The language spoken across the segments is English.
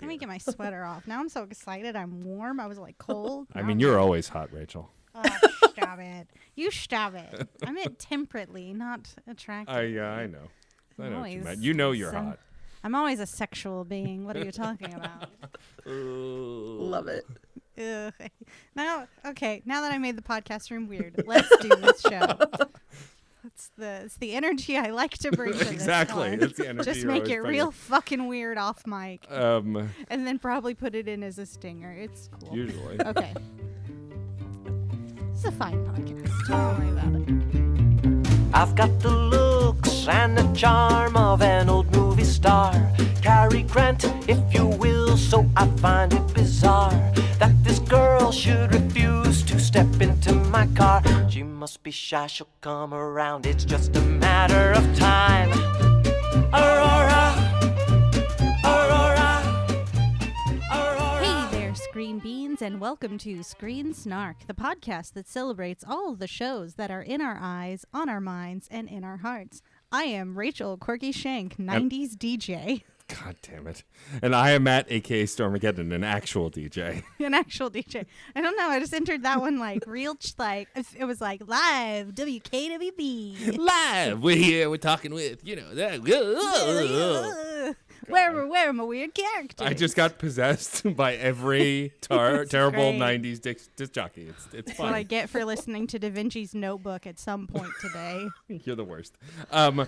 here. Let me get my sweater off. Now I'm so excited. I'm warm. I was like cold. I mean, you're always hot, Rachel. Oh, stop it. You stop it. I meant temperately, not attractive. Yeah, I know. I know what you Always meant. You know you're hot. I'm always a sexual being. What are you talking about? Love it. Ugh. Now that I made the podcast room weird, let's do this show. It's the energy I like to bring to Exactly. this It's the energy. Just you're make always it bringing. real fucking weird off mic. And then probably put it in as a stinger. It's cool. usually. Okay. It's a fine podcast. Don't worry about it. I've got the looks and the charm of an old movie star. Cary Grant, if you will, so I find it bizarre that this girl should refuse to step into my car. She must be shy, she'll come around, it's just a matter of time. Aurora, Aurora, Aurora. Hey there, Screen Beans, and welcome to Screen Snark, the podcast that celebrates all of the shows that are in our eyes, on our minds, and in our hearts. I am Rachel Quirky Shank, 90s DJ. God damn it. And I am Matt, a.k.a. Stormageddon, an actual DJ. An actual DJ. I don't know. I just entered that one like real, it was like live, WKWB. Live! We're here, we're talking with, that. Where are my weird characters? I just got possessed by every terrible great. 90s disc jockey. It's That's fun. what I get for listening to Da Vinci's Notebook at some point today. You're the worst. I'm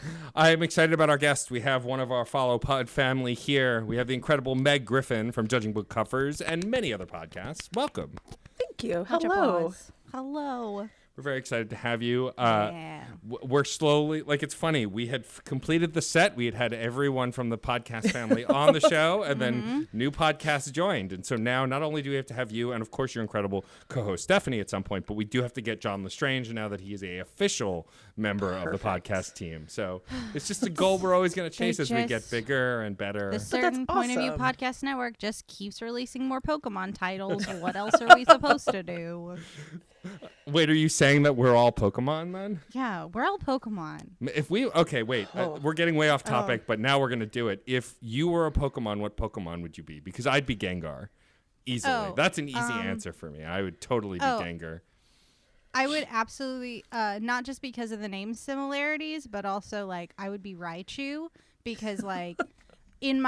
excited about our guest. We have one of our Follow Pod family here. We have the incredible Meg Griffin from Judging Book Covers and many other podcasts. Welcome. Thank you. Much Hello. applause. Hello. We're very excited to have you. Yeah. We're slowly, it's funny. We had completed the set. We had everyone from the podcast family on the show, and then new podcasts joined. And so now not only do we have to have you, and of course your incredible co-host Stephanie at some point, but we do have to get John Lestrange now that he is a official member of the podcast team. So it's just a goal we're always going to chase as we get bigger and better. The Certain Point of View awesome. Podcast Network just keeps releasing more Pokemon titles. What else are we supposed to do? Wait, are you saying that we're all Pokemon then? Yeah, we're all Pokemon. If we we're getting way off topic, but now we're gonna do it. If you were a Pokemon, what Pokemon would you be? Because I'd be Gengar, easily. Oh, That's an easy answer for me. I would totally be Gengar. I would absolutely, not just because of the name similarities, but also like I would be Raichu because like in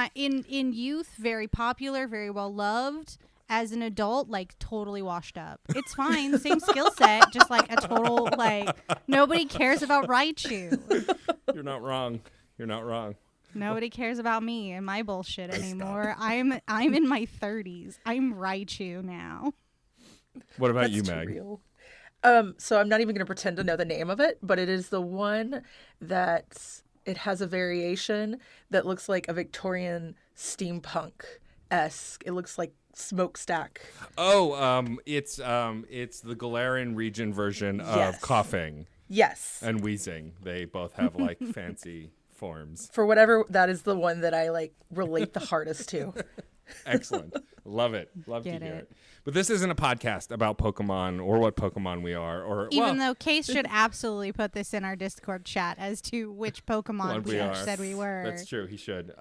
youth, very popular, very well loved. As an adult, like totally washed up. It's fine, same skill set, just like a total like nobody cares about Raichu. You're not wrong. You're not wrong. Nobody cares about me and my bullshit anymore. I'm in my 30s. I'm Raichu now. What about That's you, too Meg? real. So I'm not even going to pretend to know the name of it, but it is the one that it has a variation that looks like a Victorian steampunk-esque. It looks like smokestack. It's the Galarian region version of Yes. coughing Yes. and wheezing. They both have like fancy forms. For whatever, that is the one that I like relate the hardest to. Excellent. Love it. Love Get to hear it. it. But this isn't a podcast about Pokemon or what Pokemon we are, or Even though Case should absolutely put this in our Discord chat as to which Pokemon what we we are. said we were. That's true. He should.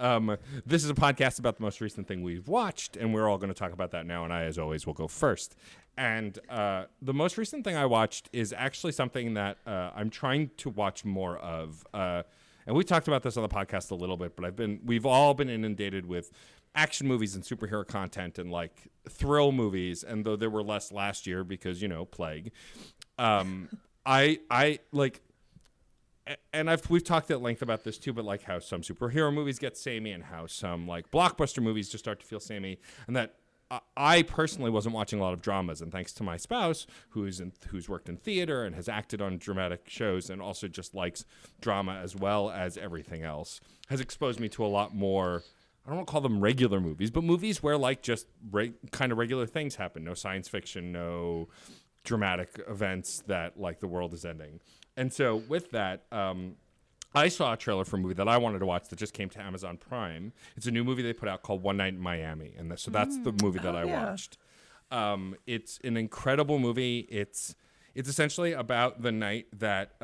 This is a podcast about the most recent thing we've watched, and we're all going to talk about that now. And I, as always, will go first. And the most recent thing I watched is actually something that I'm trying to watch more of. And we talked about this on the podcast a little bit, but we've all been inundated with action movies and superhero content and like thrill movies, and though there were less last year because plague, I like, and we've talked at length about this too, but like how some superhero movies get samey and how some like blockbuster movies just start to feel samey, and that I personally wasn't watching a lot of dramas, and thanks to my spouse who's worked in theater and has acted on dramatic shows and also just likes drama as well as everything else, has exposed me to a lot more. I don't want to call them regular movies, but movies where like just kind of regular things happen. No science fiction, no dramatic events that like the world is ending. And so with that, I saw a trailer for a movie that I wanted to watch that just came to Amazon Prime. It's a new movie they put out called One Night in Miami. So that's the movie that I watched. It's an incredible movie. It's It's essentially about the night that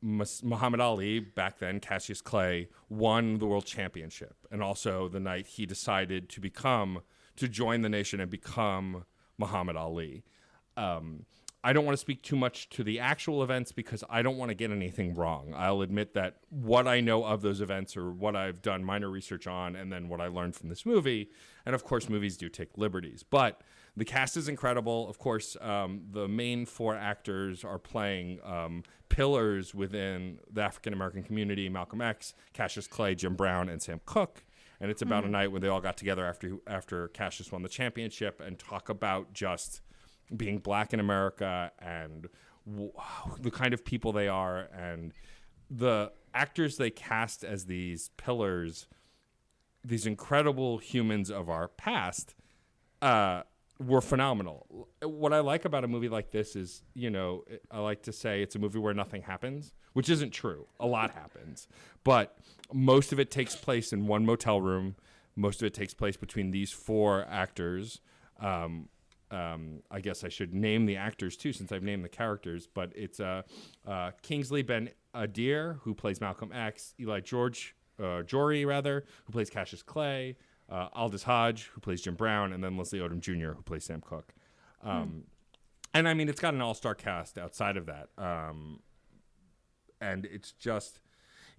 Muhammad Ali, back then Cassius Clay, won the world championship, and also the night he decided to join the nation and become Muhammad Ali. I don't want to speak too much to the actual events because I don't want to get anything wrong. I'll admit that what I know of those events or what I've done minor research on and then what I learned from this movie, and of course movies do take liberties, but the cast is incredible. Of course, the main 4 actors are playing pillars within the African-American community: Malcolm X, Cassius Clay, Jim Brown, and Sam Cooke. And it's about a night when they all got together after Cassius won the championship and talk about just being black in America and the kind of people they are, and the actors they cast as these pillars, these incredible humans of our past, were phenomenal. What I like about a movie like this is, I like to say it's a movie where nothing happens, which isn't true. A lot happens, but most of it takes place in one motel room. Most of it takes place between these 4 actors. I guess I should name the actors too, since I've named the characters. But it's Kingsley Ben Adir, who plays Malcolm X, Eli Jory, who plays Cassius Clay, Aldous Hodge, who plays Jim Brown, and then Leslie Odom Jr., who plays Sam Cooke. And I mean, it's got an all-star cast outside of that. And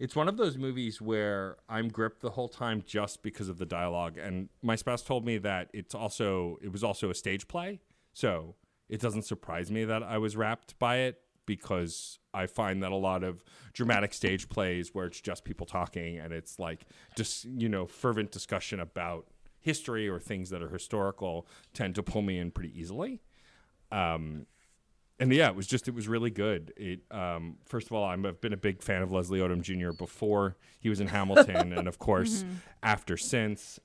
it's one of those movies where I'm gripped the whole time just because of the dialogue. And my spouse told me that it was also a stage play. So it doesn't surprise me that I was wrapped by it, because I find that a lot of dramatic stage plays where it's just people talking and it's like just, fervent discussion about history or things that are historical tend to pull me in pretty easily. And yeah, it was really good. First of all, I've been a big fan of Leslie Odom Jr. before he was in Hamilton, and of course, since.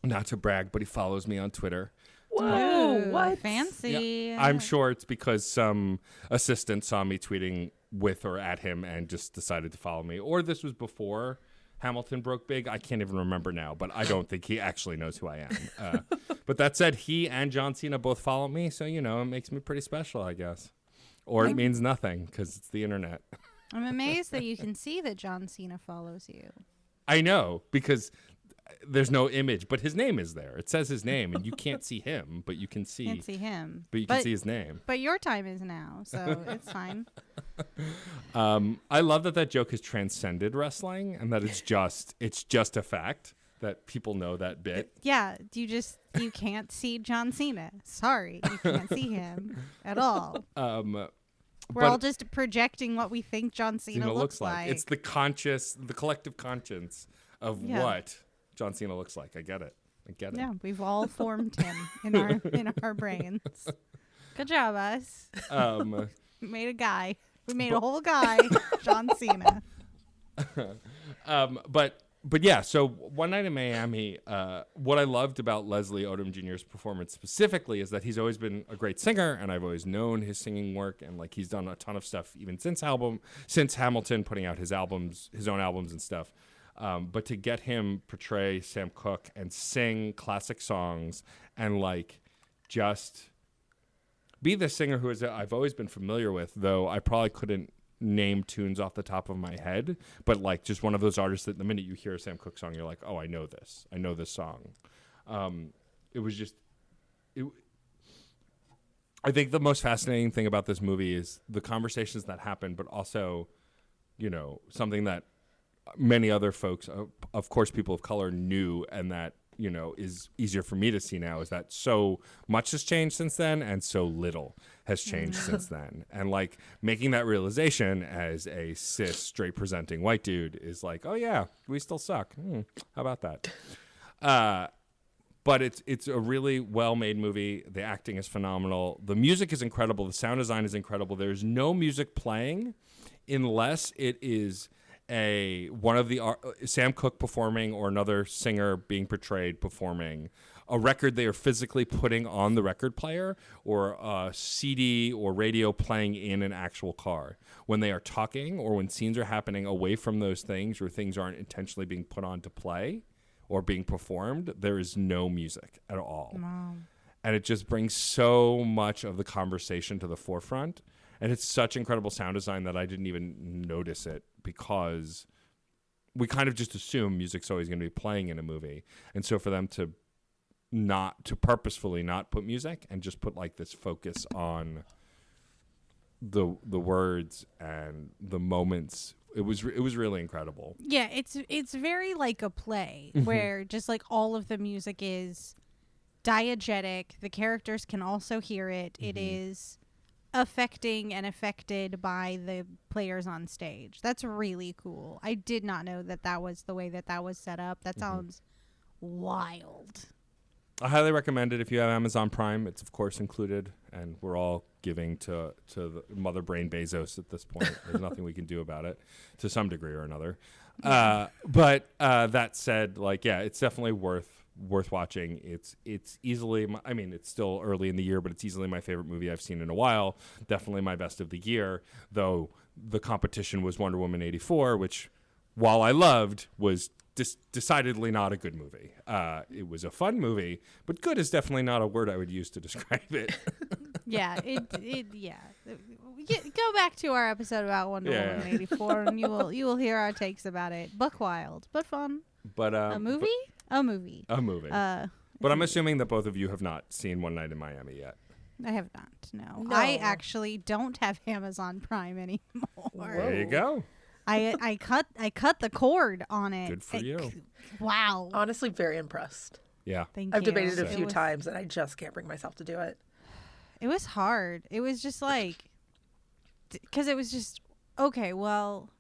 Not to brag, but he follows me on Twitter. Whoa, what? Fancy. Yeah, I'm sure it's because some assistant saw me tweeting with or at him and just decided to follow me. Or this was before Hamilton broke big. I can't even remember now, but I don't think he actually knows who I am. But that said, he and John Cena both follow me, so, it makes me pretty special, I guess. Or it means nothing, because it's the internet. I'm amazed that you can see that John Cena follows you. I know, because there's no image, but his name is there. It says his name, and you can't see him, but you can see. Can't see him. But you can see his name. But your time is now, so it's fine. I love that joke has transcended wrestling, and that it's just a fact that people know that bit. Yeah, you can't see John Cena. Sorry, you can't see him at all. We're all just projecting what we think John Cena looks like. It's the collective conscience of what John Cena looks like. I get it. Yeah, we've all formed him in our brains. Good job, us. We made a guy. We made a whole guy, John Cena. But yeah, so One Night in Miami, what I loved about Leslie Odom Jr.'s performance specifically is that he's always been a great singer, and I've always known his singing work, and like he's done a ton of stuff even since Hamilton, putting out his own albums and stuff. But to get him portray Sam Cooke and sing classic songs and like just be the singer who I've always been familiar with, though I probably couldn't name tunes off the top of my head, but like just one of those artists that the minute you hear a Sam Cooke song, you're like, oh, I know this song. I think the most fascinating thing about this movie is the conversations that happen, but also, something that many other folks, of course, people of color knew, and that, is easier for me to see now, is that so much has changed since then and so little has changed since then. And like making that realization as a cis straight presenting white dude is like, oh yeah, we still suck. How about that? But it's a really well-made movie. The acting is phenomenal. The music is incredible. The sound design is incredible. There's no music playing unless it is one of the Sam Cooke performing or another singer being portrayed performing a record they are physically putting on the record player, or a CD or radio playing in an actual car. When they are talking or when scenes are happening away from those things, or things aren't intentionally being put on to play or being performed, there is no music at all. Wow. and it just brings so much of the conversation to the forefront. And it's such incredible sound design that I didn't even notice it, because we kind of just assume music's always going to be playing in a movie. And so for them to purposefully not put music and just put like this focus on the words and the moments, it was really incredible. Yeah, it's very like a play where just like all of the music is diegetic. The characters can also hear it. It is affecting and affected by the players on stage. That's really cool. I did not know that was the way that was set up. That sounds wild. I highly recommend it if you have Amazon Prime. It's of course included, and we're all giving to the mother brain Bezos at this point. There's nothing we can do about it to some degree or another. But that said, like, yeah, it's definitely worth watching. It's easily, I mean, it's still early in the year, but it's easily my favorite movie I've seen in a while. Definitely my best of the year, though the competition was Wonder Woman 84, which, while I loved, was decidedly not a good movie. It was a fun movie, but good is definitely not a word I would use to describe it. Yeah, yeah. Go back to our episode about Wonder Woman 84, and you will hear our takes about it. Buck wild, but fun. But a movie. But I'm assuming that both of you have not seen One Night in Miami yet. I have not. No. I actually don't have Amazon Prime anymore. There you go. I cut the cord on it. Good for you. Wow. Honestly, very impressed. Yeah. Thank I've you. debated it a few times, and I just can't bring myself to do it. It was hard. It was just like, because it was just, okay, well,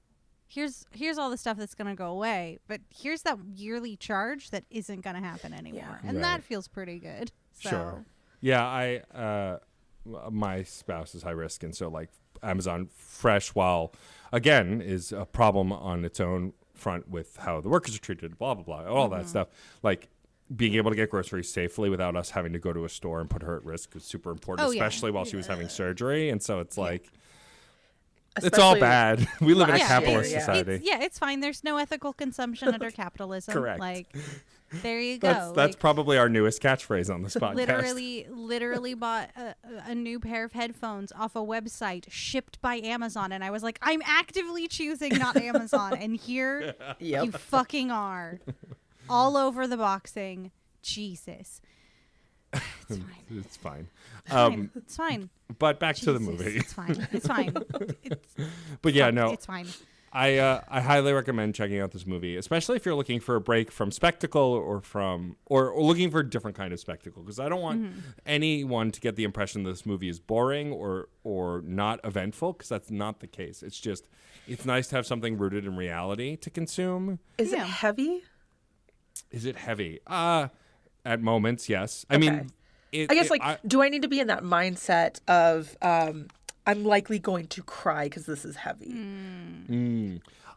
here's all the stuff that's going to go away, but here's that yearly charge that isn't going to happen anymore. Yeah. And that feels pretty good. So. Sure. Yeah, my spouse is high risk, and so like Amazon Fresh, while again is a problem on its own front with how the workers are treated, blah blah blah, all that stuff. Like being able to get groceries safely without us having to go to a store and put her at risk is super important, especially while she was having surgery. And so it's like, it's all bad. We live in a capitalist society. It's fine. There's no ethical consumption under capitalism. Correct. Like, there you go. That's probably our newest catchphrase on this podcast. Literally bought a new pair of headphones off a website shipped by Amazon, and I was like, I'm actively choosing not Amazon, and here you fucking are, all over the boxing. Jesus. It's fine. It's fine. But back to the movie. It's fine. It's fine. But yeah, no. It's fine. I highly recommend checking out this movie, especially if you're looking for a break from spectacle or looking for a different kind of spectacle, because I don't want anyone to get the impression this movie is boring or not eventful, because that's not the case. It's just, it's nice to have something rooted in reality to consume. Is it heavy? Is it heavy? At moments, yes. I mean, I guess do I need to be in that mindset of I'm likely going to cry because this is heavy?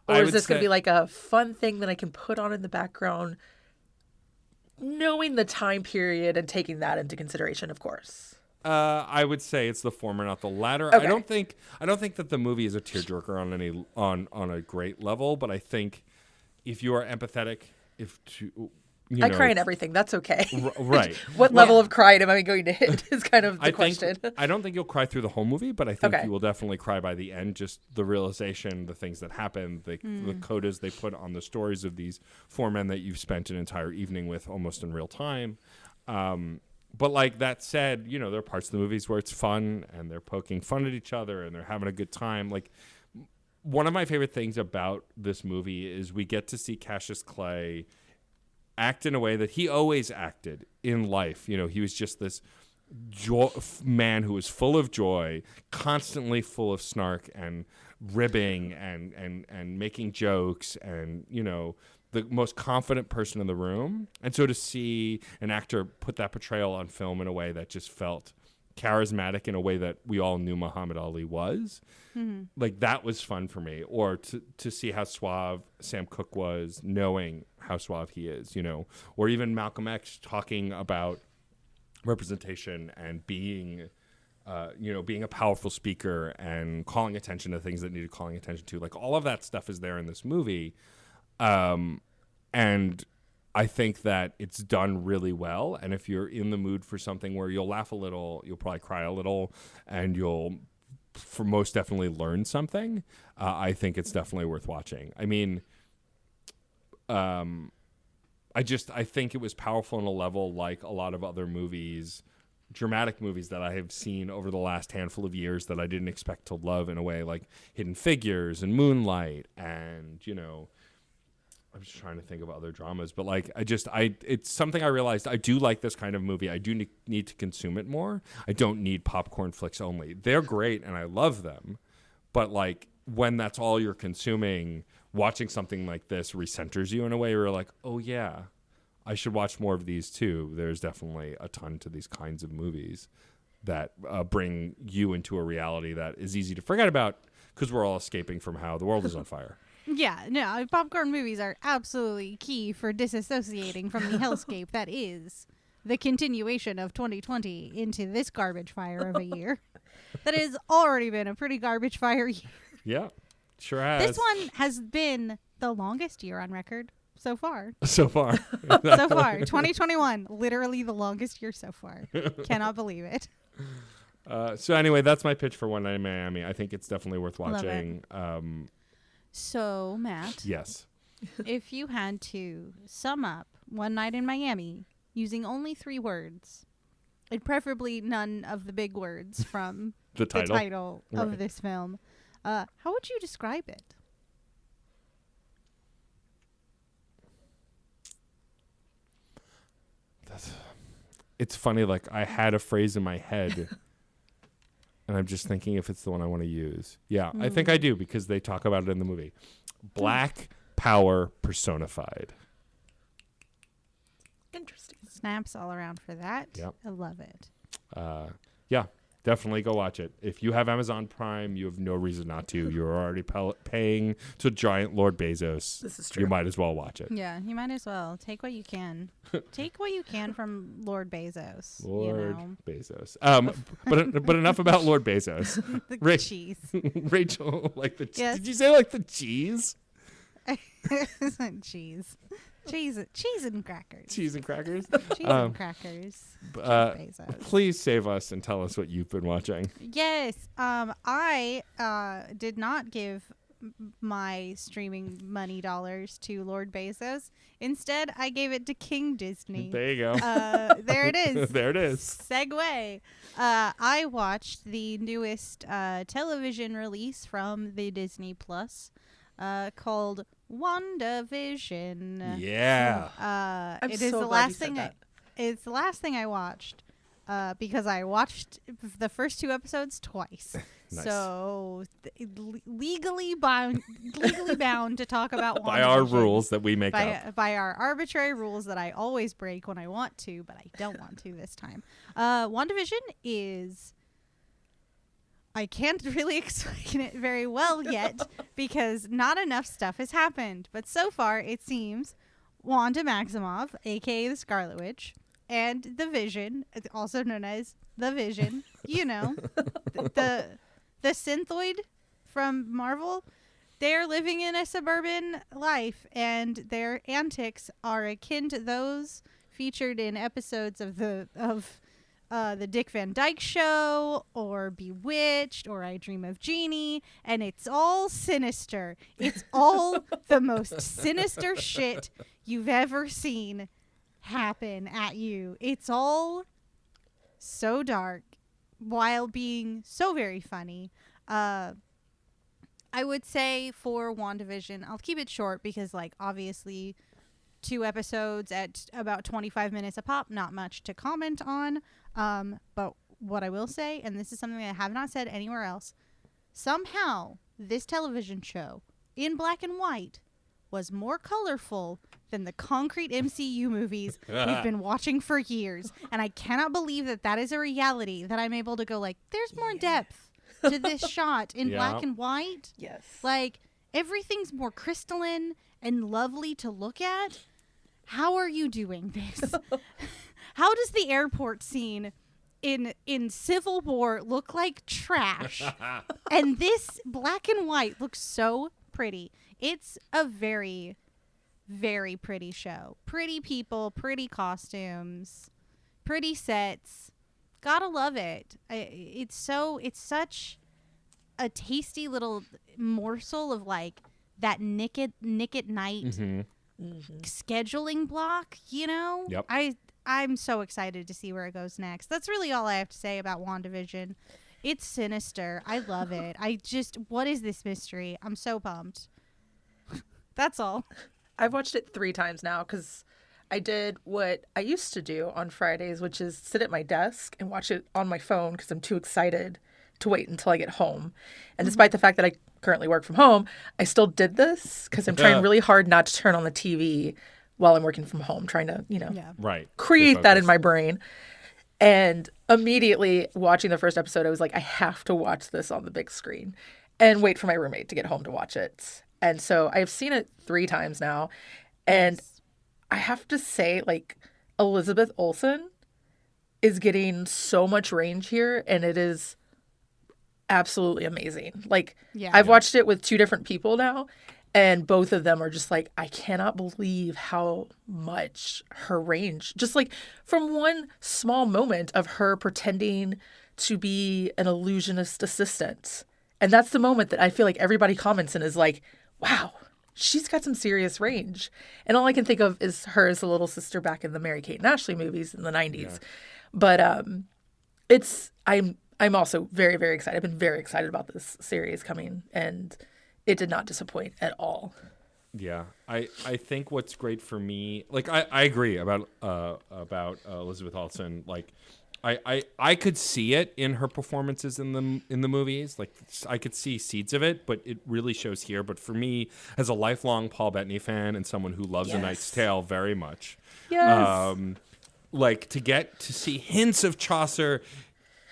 Or is this going to be like a fun thing that I can put on in the background, knowing the time period and taking that into consideration, of course? I would say it's the former, not the latter. Okay. I don't think that the movie is a tearjerker on a great level, but I think if you are empathetic, I cry in everything. That's okay. Right. What level of crying am I going to hit is kind of the question. I don't think you'll cry through the whole movie, but I think you will definitely cry by the end. Just the realization, the things that happen, the codas they put on the stories of these four men that you've spent an entire evening with almost in real time. But like that said, there are parts of the movies where it's fun and they're poking fun at each other and they're having a good time. Like, one of my favorite things about this movie is we get to see Cassius Clay act in a way that he always acted in life. He was just this man who was full of joy, constantly full of snark and ribbing and making jokes and, the most confident person in the room. And so to see an actor put that portrayal on film in a way that just felt charismatic in a way that we all knew Muhammad Ali was, like that was fun for me. Or to see how suave Sam Cooke was, knowing how suave he is, or even Malcolm X talking about representation and being a powerful speaker and calling attention to things that needed calling attention to. Like all of that stuff is there in this movie. And I think that it's done really well. And if you're in the mood for something where you'll laugh a little, you'll probably cry a little, and you'll for most definitely learn something, I think it's definitely worth watching. I mean, I think it was powerful on a level like a lot of other movies, dramatic movies that I have seen over the last handful of years that I didn't expect to love in a way, like Hidden Figures and Moonlight, and I'm just trying to think of other dramas, but like it's something I realized I do like this kind of movie. I do need to consume it more. I don't need popcorn flicks only. They're great and I love them, but like when that's all you're consuming, watching something like this recenters you in a way where you're like, oh yeah, I should watch more of these too. There's definitely a ton to these kinds of movies that bring you into a reality that is easy to forget about because we're all escaping from how the world is on fire. Yeah, no, popcorn movies are absolutely key for disassociating from the hellscape that is the continuation of 2020 into this garbage fire of a year. That has already been a pretty garbage fire year. Yeah, sure has. This one has been the longest year on record so far. So far. So far. 2021, literally the longest year so far. Cannot believe it. So anyway, that's my pitch for One Night in Miami. I think it's definitely worth Love watching. So, Matt, Yes. if you had to sum up One Night in Miami using only 3 words, and preferably none of the big words from The title. of Right. this film, how would you describe it? It's funny, like I had a phrase in my head and I'm just thinking if it's the one I want to use. Yeah, I think I do because they talk about it in the movie. Black power personified. Interesting. Snaps all around for that. Yep. I love it. Yeah, definitely go watch it. If you have Amazon Prime, you have no reason not to. You're already paying to giant Lord Bezos. This is true. You might as well watch it. Yeah, you might as well. Take what you can. Take what you can from Lord Bezos. Lord You Bezos. But enough about Lord Bezos. know? The Ra- cheese. Rachel, like the Yes. did you say like the cheese? cheese. Cheese and crackers. Cheese and crackers? Cheese and crackers. Jeff Bezos. Please save us and tell us what you've been watching. Yes. I did not give my streaming money dollars to Lord Bezos. Instead, I gave it to King Disney. There you go. There it is. There it is. Segue. I watched the newest television release from the Disney Plus called WandaVision. Yeah. I'm It so is the glad last you said thing. that. It's the last thing I watched because I watched the first 2 episodes twice. Nice. So legally bound to talk about By our WandaVision. rules that we make up. By our arbitrary rules that I always break when I want to, but I don't want to this time. WandaVision is... I can't really explain it very well yet because not enough stuff has happened. But so far, it seems Wanda Maximoff, a.k.a. the Scarlet Witch, and the Vision, also known as the Vision, the synthoid from Marvel, they're living in a suburban life, and their antics are akin to those featured in episodes of the Dick Van Dyke Show, or Bewitched, or I Dream of Jeannie, and it's all sinister. It's all the most sinister shit you've ever seen happen at you. It's all so dark while being so very funny. I would say for WandaVision, I'll keep it short because, like, obviously 2 episodes at about 25 minutes a pop, not much to comment on. But what I will say, and this is something I have not said anywhere else, somehow this television show in black and white was more colorful than the concrete MCU movies we've been watching for years. And I cannot believe that that is a reality, that I'm able to go like, there's more depth to this shot in black and white. Yes. Like, everything's more crystalline and lovely to look at. How are you doing this? How does the airport scene in Civil War look like trash? And this black and white looks so pretty. It's a very very pretty show. Pretty people, pretty costumes, pretty sets. Gotta love it. It's such a tasty little morsel of like that Nick at Night scheduling block, you know? Yep. I'm so excited to see where it goes next. That's really all I have to say about WandaVision. It's sinister. I love it. What is this mystery? I'm so pumped. That's all. I've watched it 3 times now because I did what I used to do on Fridays, which is sit at my desk and watch it on my phone because I'm too excited to wait until I get home. And despite the fact that I currently work from home, I still did this because I'm trying really hard not to turn on the TV while I'm working from home, trying to, Right. create that in my brain. And immediately watching the first episode, I was like, I have to watch this on the big screen and wait for my roommate to get home to watch it. And so I've seen it 3 times now. And I have to say, like, Elizabeth Olsen is getting so much range here, and it is absolutely amazing. Like, I've watched it with 2 different people now, and both of them are just like, I cannot believe how much her range, just like from one small moment of her pretending to be an illusionist assistant. And that's the moment that I feel like everybody comments and is like, wow, she's got some serious range. And all I can think of is her as a little sister back in the Mary-Kate and Ashley movies in the 90s. Yeah. But I'm also very, very excited. I've been very excited about this series coming, and it did not disappoint at all. Yeah, I think what's great for me, like I agree about Elizabeth Olsen. Like, I could see it in her performances in the movies. Like, I could see seeds of it, but it really shows here. But for me, as a lifelong Paul Bettany fan and someone who loves A Knight's Tale very much, like to get to see hints of Chaucer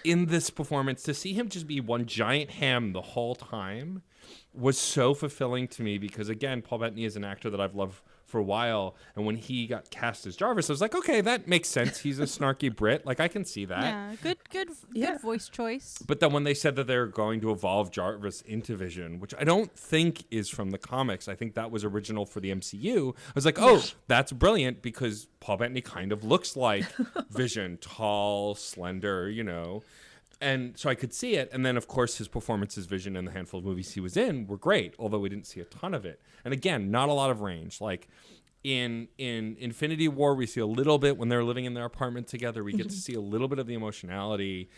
in this performance, to see him just be one giant ham the whole time was so fulfilling to me, because again, Paul Bettany is an actor that I've loved for a while, and when he got cast as Jarvis, I was like, okay, that makes sense. He's a snarky Brit, like I can see that. Yeah, good voice choice. But then when they said that they're going to evolve Jarvis into Vision, which I don't think is from the comics, I think that was original for the MCU. I was like, oh, that's brilliant, because Paul Bettany kind of looks like Vision, tall, slender, you know. And so I could see it. And then, of course, his performance as Vision in the handful of movies he was in were great, although we didn't see a ton of it. And again, not a lot of range. Like in Infinity War, we see a little bit when they're living in their apartment together. We get to see a little bit of the emotionality,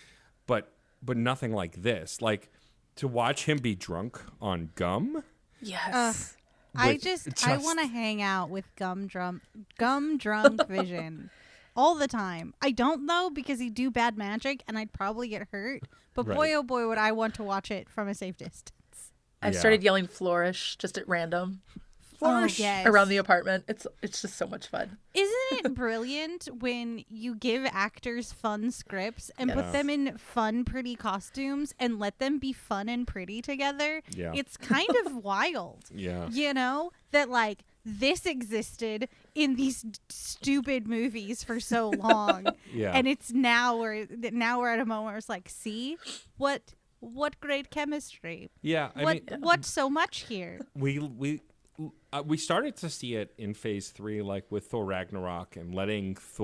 but nothing like this. Like, to watch him be drunk on gum. Yes. I want to hang out with gum drunk Vision. All the time. I don't know, because he'd do bad magic and I'd probably get hurt. But boy, oh boy, would I want to watch it from a safe distance. I've started yelling flourish just at random. Flourish around the apartment. It's just so much fun. Isn't it brilliant when you give actors fun scripts and put them in fun, pretty costumes and let them be fun and pretty together? Yeah. It's kind of wild. Yeah. You know, that like this existed in these stupid movies for so long. And it's now we're at a moment where it's like, see what great chemistry. Yeah. What so much here? We started to see it in Phase 3, like with Thor Ragnarok, and letting Chris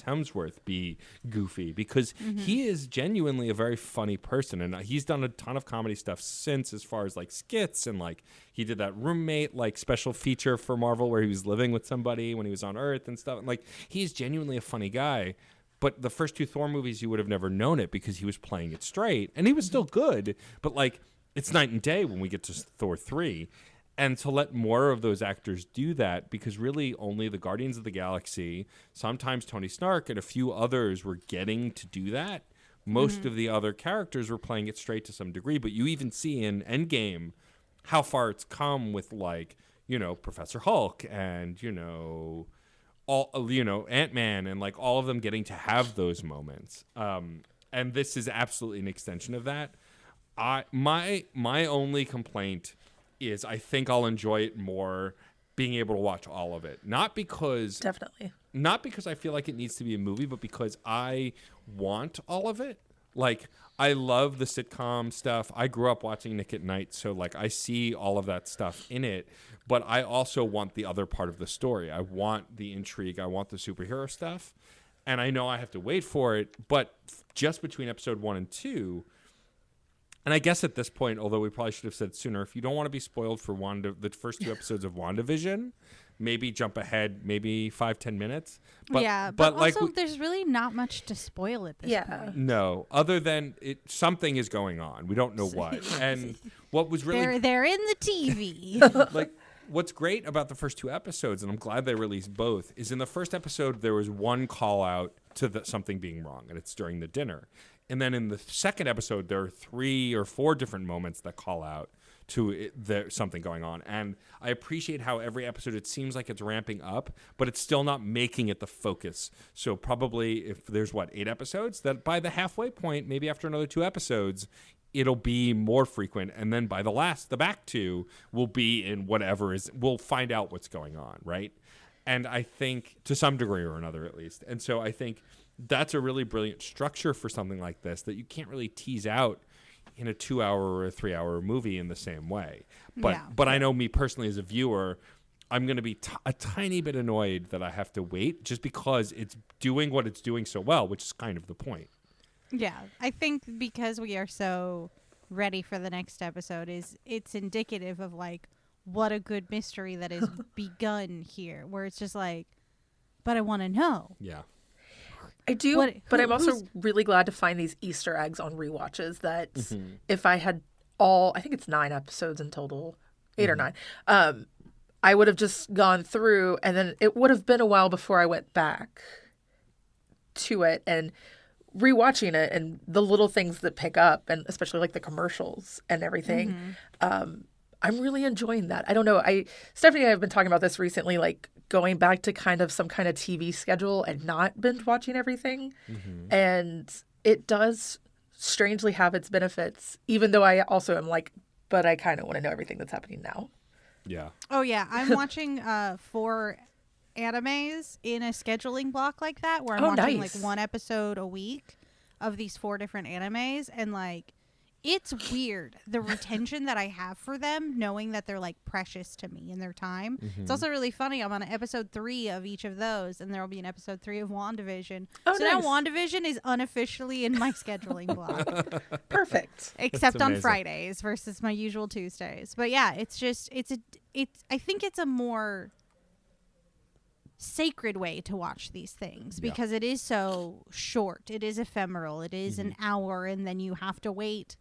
Hemsworth be goofy, because he is genuinely a very funny person, and he's done a ton of comedy stuff since, as far as like skits, and like he did that roommate like special feature for Marvel where he was living with somebody when he was on Earth and stuff. And like, he's genuinely a funny guy. But the first 2 Thor movies, you would have never known it because he was playing it straight, and he was still good. But like, it's night and day when we get to Thor 3. And to let more of those actors do that, because really only the Guardians of the Galaxy, sometimes Tony Stark, and a few others were getting to do that. Most of the other characters were playing it straight to some degree. But you even see in Endgame how far it's come with, like, you know, Professor Hulk and, you know, Ant-Man, and like all of them getting to have those moments. And this is absolutely an extension of that. My only complaint is I think I'll enjoy it more being able to watch all of it. Not because I feel like it needs to be a movie, but because I want all of it. Like, I love the sitcom stuff. I grew up watching Nick at Night, so like I see all of that stuff in it. But I also want the other part of the story. I want the intrigue. I want the superhero stuff. And I know I have to wait for it. But just between episode 1 and 2, and I guess at this point, although we probably should have said sooner, if you don't want to be spoiled for the first 2 episodes of WandaVision, maybe jump ahead, maybe 5-10 minutes. But like, also there's really not much to spoil at this point. No, other than something is going on. We don't know what. And what was really they're in the TV. like what's great about the first 2 episodes, and I'm glad they released both, is in the first episode there was one call out to something being wrong, and it's during the dinner. And then in the second episode, there are 3 or 4 different moments that call out to something going on. And I appreciate how every episode, it seems like it's ramping up, but it's still not making it the focus. So probably if there's 8 episodes, that by the halfway point, maybe after another 2 episodes, it'll be more frequent. And then by the back 2 will be in whatever we'll find out what's going on. Right. And I think to some degree or another, at least. And so I think that's a really brilliant structure for something like this that you can't really tease out in a 2-hour or a 3-hour movie in the same way. But I know me personally as a viewer, I'm going to be a tiny bit annoyed that I have to wait just because it's doing what it's doing so well, which is kind of the point. Yeah, I think because we are so ready for the next episode, it's indicative of like what a good mystery that is begun here, where it's just like, but I want to know. Yeah. I do, but I'm also really glad to find these Easter eggs on rewatches that if I had I think it's 9 episodes in total, 8 or 9, I would have just gone through and then it would have been a while before I went back to it and rewatching it and the little things that pick up and especially like the commercials and everything. I'm really enjoying that. I don't know. Stephanie and I have been talking about this recently, like going back to kind of some kind of TV schedule and not binge watching everything. And it does strangely have its benefits, even though I also am like, but I kind of want to know everything that's happening now. Yeah. Oh, yeah. I'm watching 4 animes in a scheduling block like that, where I'm watching like 1 episode a week of these 4 different animes. And like, it's weird, the retention that I have for them, knowing that they're like precious to me in their time. It's also really funny. I'm on episode 3 of each of those, and there will be an episode 3 of WandaVision. Now WandaVision is unofficially in my scheduling block. Perfect. Except on Fridays versus my usual Tuesdays. But yeah, I think it's a more sacred way to watch these things because it is so short. It is ephemeral. It is an hour, and then you have to wait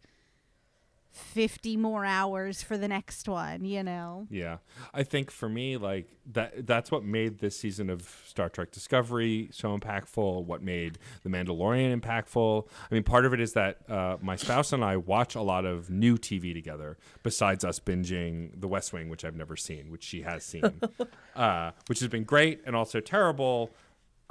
50 more hours for the next one, you know? Yeah. I think for me, like that's what made this season of Star Trek Discovery so impactful, what made The Mandalorian impactful. I mean, part of it is that my spouse and I watch a lot of new TV together, besides us binging The West Wing, which I've never seen, which she has seen, which has been great and also terrible.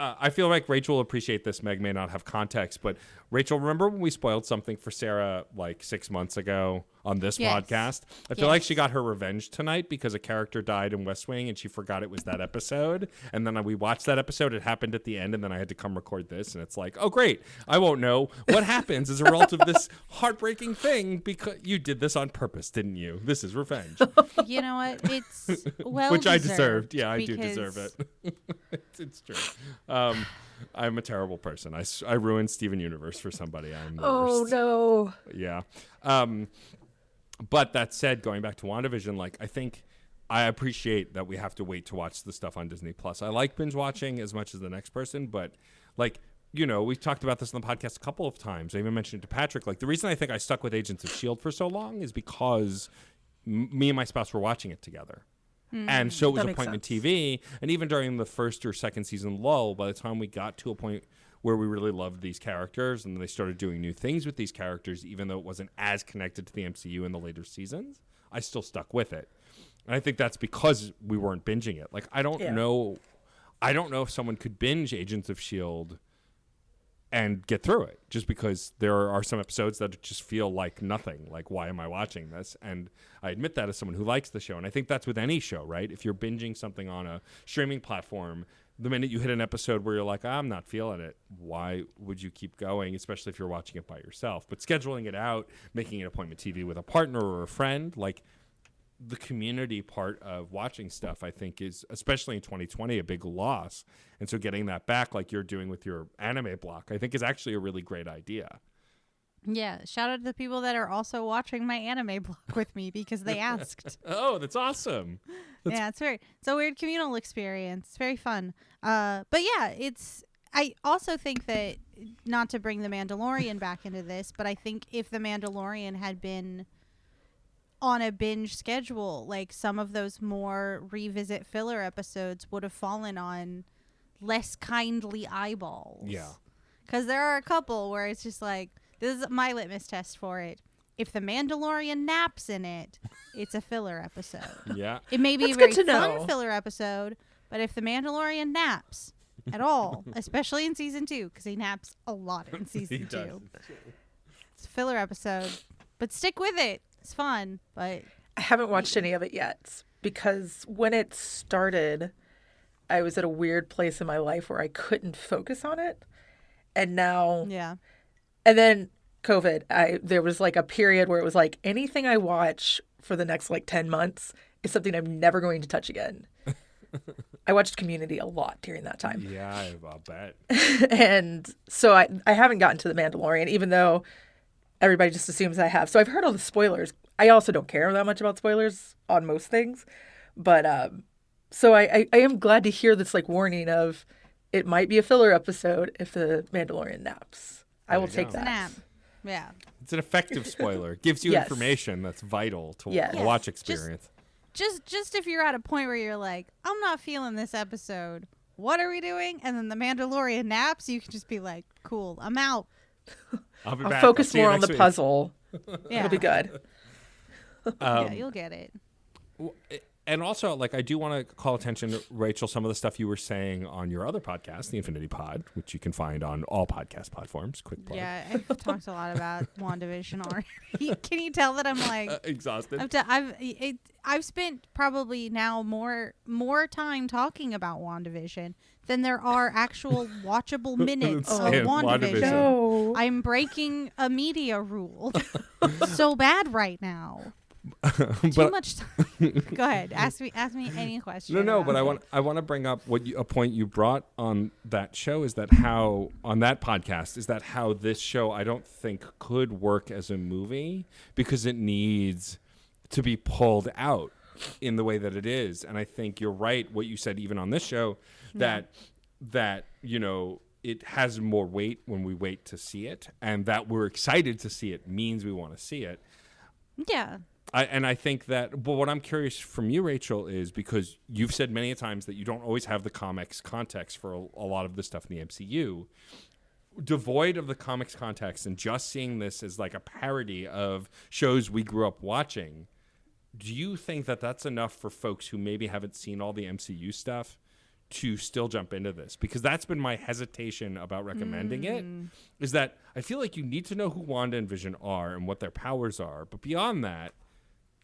I feel like Rachel will appreciate this. Meg may not have context, but Rachel, remember when we spoiled something for Sarah like 6 months ago on this podcast? I feel like she got her revenge tonight because a character died in West Wing and she forgot it was that episode. And then we watched that episode. It happened at the end, and then I had to come record this. And it's like, oh, great. I won't know what happens as a result of this heartbreaking thing because you did this on purpose, didn't you? This is revenge. You know what? It's well Which deserved, I deserved. Yeah, I do deserve it. It's true. I'm a terrible person. I ruined Steven Universe for somebody. I'm the worst. No. Yeah. But that said, going back to WandaVision, like I think I appreciate that we have to wait to watch the stuff on Disney Plus. I like binge watching as much as the next person, but like, you know, we've talked about this on the podcast a couple of times. I even mentioned it to Patrick. Like the reason I think I stuck with Agents of S.H.I.E.L.D. for so long is because me and my spouse were watching it together. And so it was appointment TV. And even during the first or second season lull, by the time we got to a point where we really loved these characters and they started doing new things with these characters, even though it wasn't as connected to the MCU in the later seasons, I still stuck with it. And I think that's because we weren't binging it. Like, I don't know if someone could binge Agents of S.H.I.E.L.D. and get through it, just because there are some episodes that just feel like nothing. Like, why am I watching this? And I admit that as someone who likes the show. And I think that's with any show, right? If you're binging something on a streaming platform, the minute you hit an episode where you're like, I'm not feeling it, why would you keep going, especially if you're watching it by yourself? But scheduling it out, making it appointment TV with a partner or a friend, like the community part of watching stuff, I think is, especially in 2020, a big loss. And so getting that back like you're doing with your anime block, I think is actually a really great idea. Yeah, shout out to the people that are also watching my anime blog with me because they asked. Oh, that's awesome. Yeah, it's a weird communal experience. It's very fun. But yeah, I also think that, not to bring The Mandalorian back into this, but I think if The Mandalorian had been on a binge schedule, like some of those more revisit filler episodes would have fallen on less kindly eyeballs. Yeah. Because there are a couple where it's just like, this is my litmus test for it. If The Mandalorian naps in it, it's a filler episode. Yeah. It may be That's a very good to fun know. filler episode, but if The Mandalorian naps at all, especially in season 2, because he naps a lot in season 2, it's a filler episode. But stick with it. It's fun, but I haven't watched any of it yet because when it started, I was at a weird place in my life where I couldn't focus on it. And now, yeah. and then COVID, there was like a period where it was like anything I watch for the next like 10 months is something I'm never going to touch again. I watched Community a lot during that time. Yeah, I'll bet. And so I haven't gotten to The Mandalorian, even though everybody just assumes I have. So I've heard all the spoilers. I also don't care that much about spoilers on most things. But so I am glad to hear this like warning of it might be a filler episode if The Mandalorian naps. I will take It's a that. nap. Yeah. It's an effective spoiler. It gives you Yes. information that's vital to Yes. the watch Yes. experience. Just if you're at a point where you're like, I'm not feeling this episode. What are we doing? And then The Mandalorian naps, you can just be like, cool, I'm out. I'll be I'll back. focus see you more on next the week. puzzle. Yeah. It'll be good. Yeah, you'll get it. And also, like, I do want to call attention to, Rachel, some of the stuff you were saying on your other podcast, The Infinity Pod, which you can find on all podcast platforms. Quick plug. Yeah, I've talked a lot about WandaVision already. Can you tell that I'm like Exhausted. I've spent probably now more time talking about WandaVision than there are actual watchable minutes of Understand WandaVision. WandaVision. No. I'm breaking a media rule so bad right now. Too But- much time. Go ahead. Ask me any question. No, about but it. I want to bring up a point you brought on that show is that how on that podcast is that how this show I don't think could work as a movie because it needs to be pulled out in the way that it is. And I think you're right what you said even on this show that you know it has more weight when we wait to see it, and that we're excited to see it means we want to see it. Yeah. I think that, but what I'm curious from you, Rachel, is because you've said many times that you don't always have the comics context for a lot of the stuff in the MCU. Devoid of the comics context and just seeing this as like a parody of shows we grew up watching, do you think that that's enough for folks who maybe haven't seen all the MCU stuff to still jump into this? Because that's been my hesitation about recommending it, is that I feel like you need to know who Wanda and Vision are and what their powers are. But beyond that,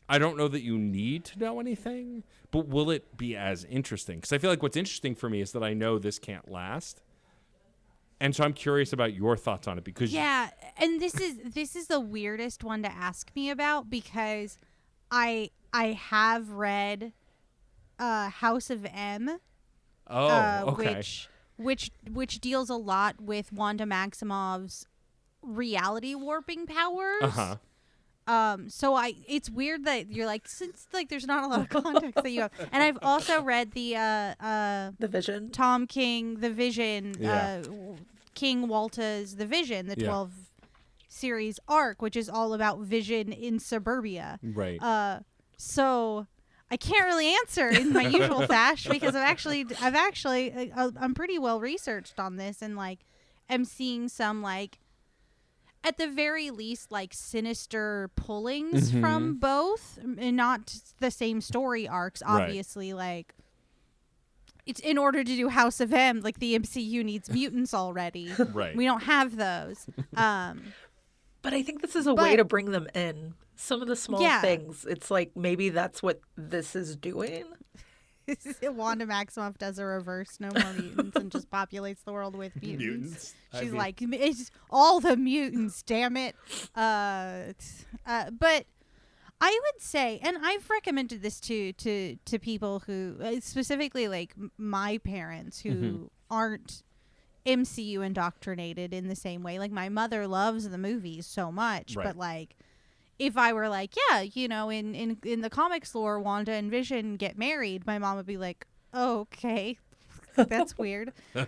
I don't know that you need to know anything, but will it be as interesting? Because I feel like what's interesting for me is that I know this can't last. And so I'm curious about your thoughts on it because Yeah, and this is the weirdest one to ask me about because I have read House of M. okay. Which deals a lot with Wanda Maximoff's reality warping powers. Uh-huh. So it's weird that you're like, since like there's not a lot of context that you have. And I've also read the Vision. Tom King, The Vision, Yeah. King Walta's The Vision, the Yeah. 12 series arc, which is all about Vision in suburbia. Right. So I can't really answer in my usual fashion because I'm pretty well researched on this and like am seeing some like at the very least like sinister pullings from both and not the same story arcs. Obviously, like it's in order to do House of M, like the MCU needs mutants already. Right. We don't have those. But I think this is a way to bring them in. Some of the small Yeah. things. It's like maybe that's what this is doing. Wanda Maximoff does a reverse No More Mutants and just populates the world with mutants. She's like, it's all the mutants, damn it. But I would say, and I've recommended this to people who, specifically like my parents who aren't MCU indoctrinated in the same way. Like my mother loves the movies so much, but like if I were like, yeah, you know, in the comics lore, Wanda and Vision get married, my mom would be like, oh, okay, that's weird. They're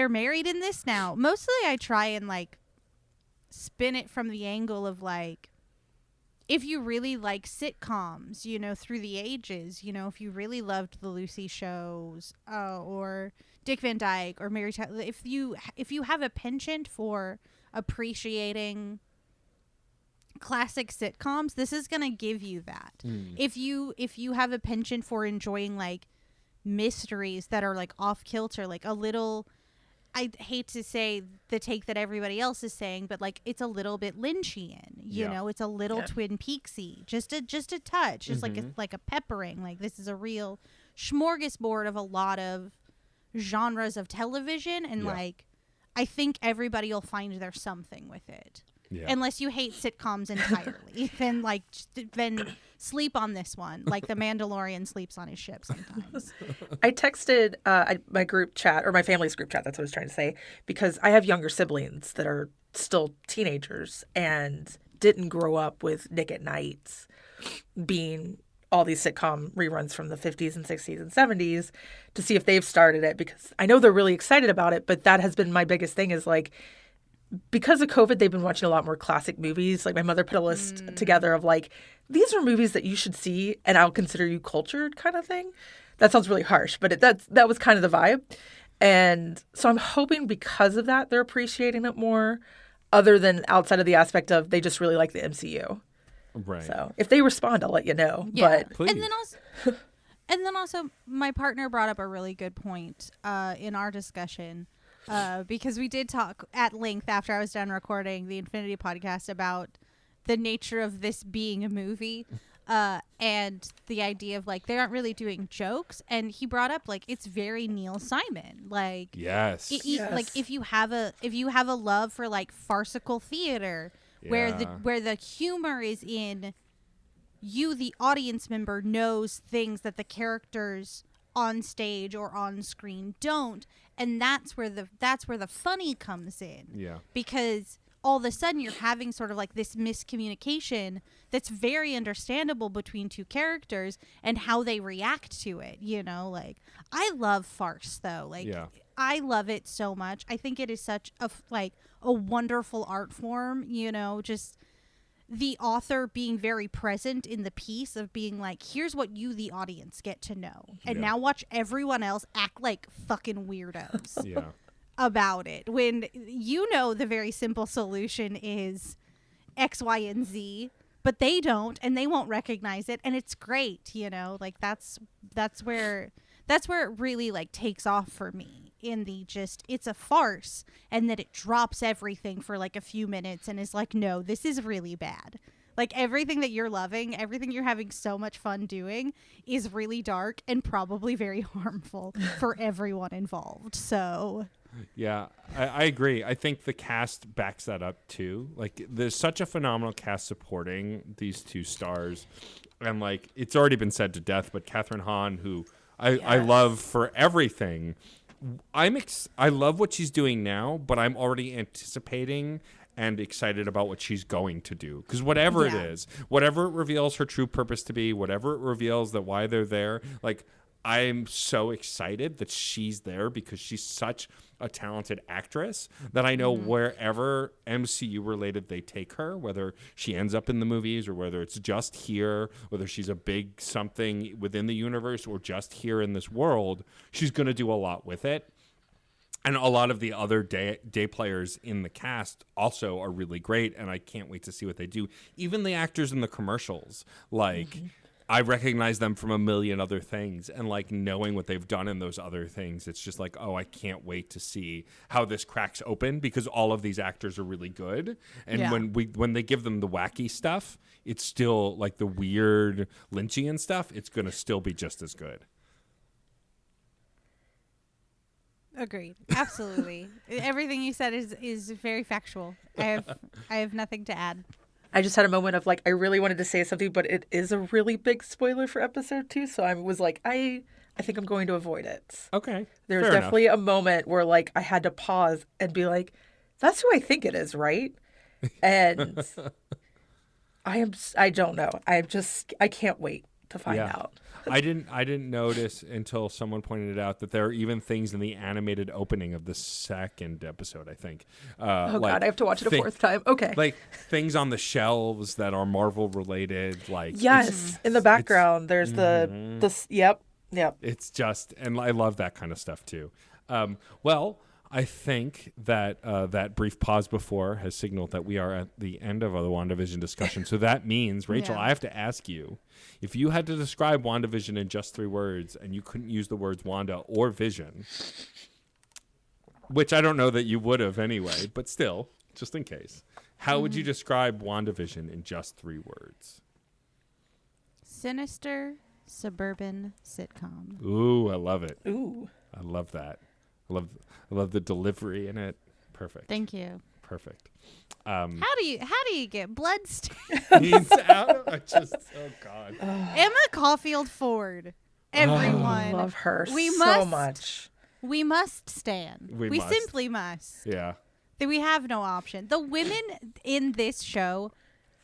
married in this now. Mostly I try and like spin it from the angle of like, if you really like sitcoms, you know, through the ages, you know, if you really loved the Lucy shows, or Dick Van Dyke or Mary Tyler, if you have a penchant for appreciating classic sitcoms, this is gonna give you that. If you have a penchant for enjoying like mysteries that are like off kilter, like a little, I hate to say the take that everybody else is saying, but like it's a little bit Lynchian, you know, it's a little Twin Peaksy, just a touch, just like a peppering. Like this is a real smorgasbord of a lot of genres of television, and like I think everybody will find there's something with it. Yeah. Unless you hate sitcoms entirely, then sleep on this one. Like the Mandalorian sleeps on his ship sometimes. I texted my group chat, or my family's group chat, that's what I was trying to say, because I have younger siblings that are still teenagers and didn't grow up with Nick at Night being all these sitcom reruns from the 50s and 60s and 70s, to see if they've started it, because I know they're really excited about it, but that has been my biggest thing is like, because of COVID, they've been watching a lot more classic movies. Like my mother put a list together of like, these are movies that you should see and I'll consider you cultured kind of thing. That sounds really harsh, but that was kind of the vibe. And so I'm hoping because of that, they're appreciating it more, other than outside of the aspect of they just really like the MCU. Right. So if they respond, I'll let you know. Yeah. But Please. And then also my partner brought up a really good point in our discussion. Because we did talk at length after I was done recording the Infinity podcast about the nature of this being a movie, and the idea of like they aren't really doing jokes. And he brought up like it's very Neil Simon, like yes, like if you have a love for like farcical theater, where the humor is in you, the audience member, knows things that the characters on stage or on screen don't, and that's where the funny comes in. Yeah. Because all of a sudden you're having sort of like this miscommunication that's very understandable between two characters and how they react to it, you know? Like I love farce though. Like I love it so much. I think it is such a wonderful art form, you know, just the author being very present in the piece of being like, here's what you, the audience, get to know. And now watch everyone else act like fucking weirdos about it. When you know the very simple solution is X, Y, and Z, but they don't, and they won't recognize it. And it's great, you know, like that's where it really like takes off for me. In the just, it's a farce, and that it drops everything for like a few minutes and is like, no, this is really bad. Like everything that you're loving, everything you're having so much fun doing is really dark and probably very harmful for everyone involved. So yeah, I agree. I think the cast backs that up too. Like there's such a phenomenal cast supporting these two stars, and like it's already been said to death, but Catherine Hahn, who I love for everything. I love what she's doing now, but I'm already anticipating and excited about what she's going to do. Because whatever it is, whatever it reveals her true purpose to be, whatever it reveals that why they're there, like I'm so excited that she's there because she's such a talented actress that I know wherever MCU related they take her, whether she ends up in the movies or whether it's just here, whether she's a big something within the universe or just here in this world, she's going to do a lot with it. And a lot of the other day players in the cast also are really great, and I can't wait to see what they do. Even the actors in the commercials, like I recognize them from a million other things, and like knowing what they've done in those other things, it's just like, oh, I can't wait to see how this cracks open, because all of these actors are really good. And Yeah. when they give them the wacky stuff, it's still like the weird Lynchian stuff. It's going to still be just as good. Agreed. Absolutely. Everything you said is very factual. I have nothing to add. I just had a moment of like, I really wanted to say something, but it is a really big spoiler for episode 2. So I was like, I think I'm going to avoid it. Okay. There's fair definitely enough. a moment where like I had to pause and be like, that's who I think it is, right? And I don't know. I can't wait to find Yeah. out. I didn't notice until someone pointed it out that there are even things in the animated opening of the second episode, I think. Oh God, I have to watch it a fourth time. Okay. Like things on the shelves that are Marvel related. Like Yes, in the background, there's the yep. it's just, and I love that kind of stuff too. Well, I think that that brief pause before has signaled that we are at the end of the WandaVision discussion. So that means, Rachel, Yeah. I have to ask you, if you had to describe WandaVision in just 3 words and you couldn't use the words Wanda or Vision, which I don't know that you would have anyway, but still, just in case, how would you describe WandaVision in just 3 words? Sinister suburban sitcom. Ooh, I love it. Ooh. I love that. I love the delivery in it. Perfect. Thank you. Perfect. How do you get blood stains? He's out. Oh God. Emma Caulfield Ford. Everyone. Love her We so must- much. We must stand. We We must. simply must. Yeah. We have no option. The women in this show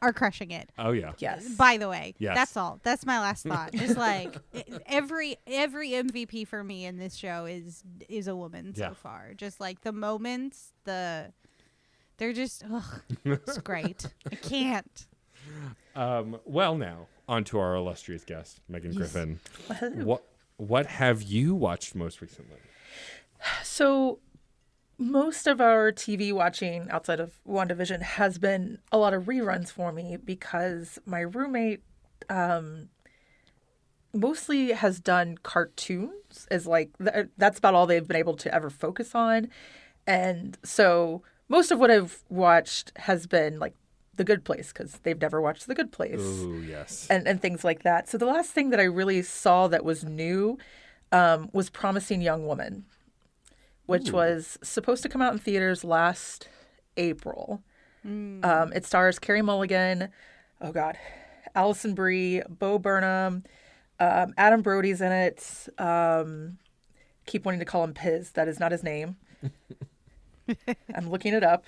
are crushing it. Oh yeah. Yes. By the way, Yes. that's all. That's my last thought. Just like every MVP for me in this show is a woman Yeah. so far. Just like the moments, they're just it's great. I can't. Well, now on to our illustrious guest, Megan Griffin. Hello. What have you watched most recently? So most of our TV watching outside of WandaVision has been a lot of reruns for me because my roommate mostly has done cartoons as like that's about all they've been able to ever focus on. And so most of what I've watched has been like The Good Place because they've never watched The Good Place. Ooh, yes. And things like that. So the last thing that I really saw that was new was Promising Young Woman, which was supposed to come out in theaters last April. It stars Carey Mulligan, oh God, Allison Brie, Bo Burnham, Adam Brody's in it. Keep wanting to call him Piz. That is not his name. I'm looking it up.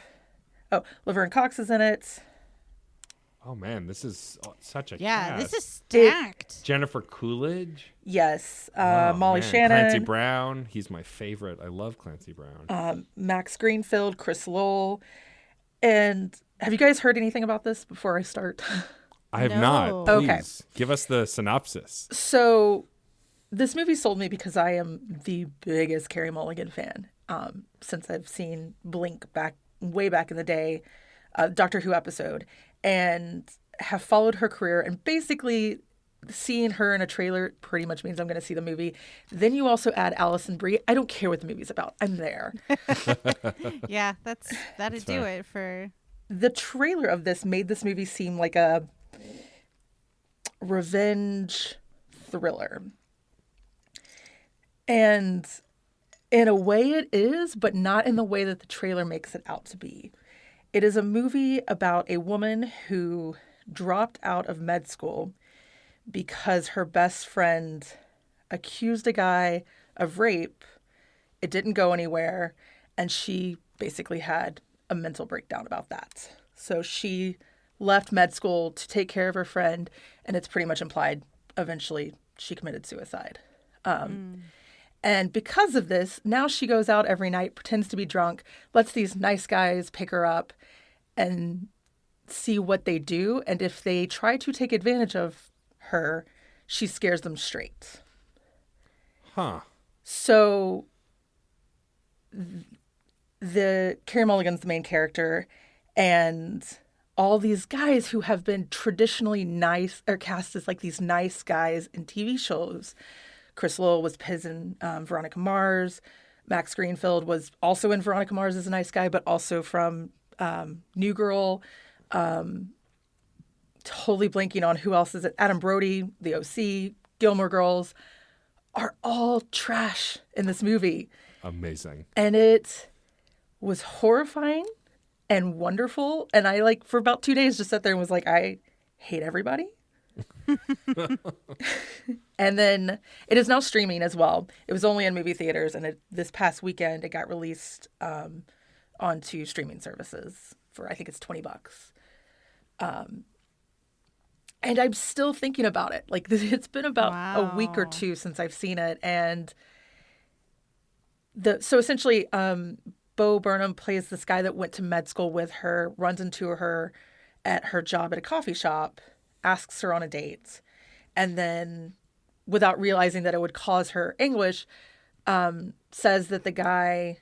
Oh, Laverne Cox is in it. Oh man, this is such a Yeah, cast. this is stacked. Jennifer Coolidge. Yes. Oh, Molly man. Shannon. Clancy Brown. He's my favorite. I love Clancy Brown. Max Greenfield, Chris Lowell. And have you guys heard anything about this before I start? I have No. not. Please Okay. give us the synopsis. So this movie sold me because I am the biggest Carey Mulligan fan. Since I've seen Blink way back in the day, Doctor Who episode, and have followed her career. And basically seeing her in a trailer pretty much means I'm going to see the movie. Then you also add Allison Brie. I don't care what the movie's about. I'm there. Yeah, that'd do fair. it for. The trailer of this made this movie seem like a revenge thriller. And in a way it is, but not in the way that the trailer makes it out to be. It is a movie about a woman who dropped out of med school because her best friend accused a guy of rape. It didn't go anywhere, and she basically had a mental breakdown about that. So she left med school to take care of her friend, and it's pretty much implied eventually she committed suicide. And because of this, now she goes out every night, pretends to be drunk, lets these nice guys pick her up and see what they do. And if they try to take advantage of her, she scares them straight. Huh. So the Carey Mulligan's the main character, and all these guys who have been traditionally nice or cast as like these nice guys in TV shows. Chris Lowell was Piz in Veronica Mars. Max Greenfield was also in Veronica Mars as a nice guy, but also from New Girl. Totally blanking on who else is it. Adam Brody, The OC, Gilmore Girls are all trash in this movie. Amazing. And it was horrifying and wonderful. And I like for about 2 days just sat there and was like, I hate everybody. And then it is now streaming as well. It was only in movie theaters, and this past weekend it got released onto streaming services for I think it's $20. And I'm still thinking about it. Like it's been about a week or two since I've seen it, and so essentially, Bo Burnham plays this guy that went to med school with her, runs into her at her job at a coffee shop, asks her on a date, and then, without realizing that it would cause her anguish, says that the guy,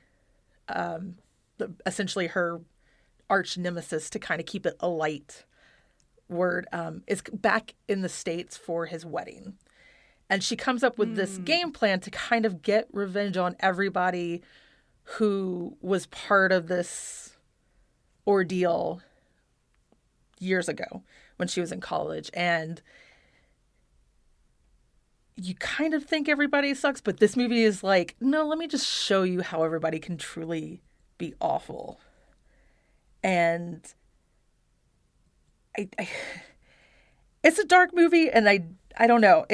essentially her arch nemesis, to kind of keep it a light word, is back in the States for his wedding. And she comes up with this game plan to kind of get revenge on everybody who was part of this ordeal years ago when she was in college. And you kind of think everybody sucks, but this movie is like, no, let me just show you how everybody can truly be awful. And it's a dark movie, and I don't know.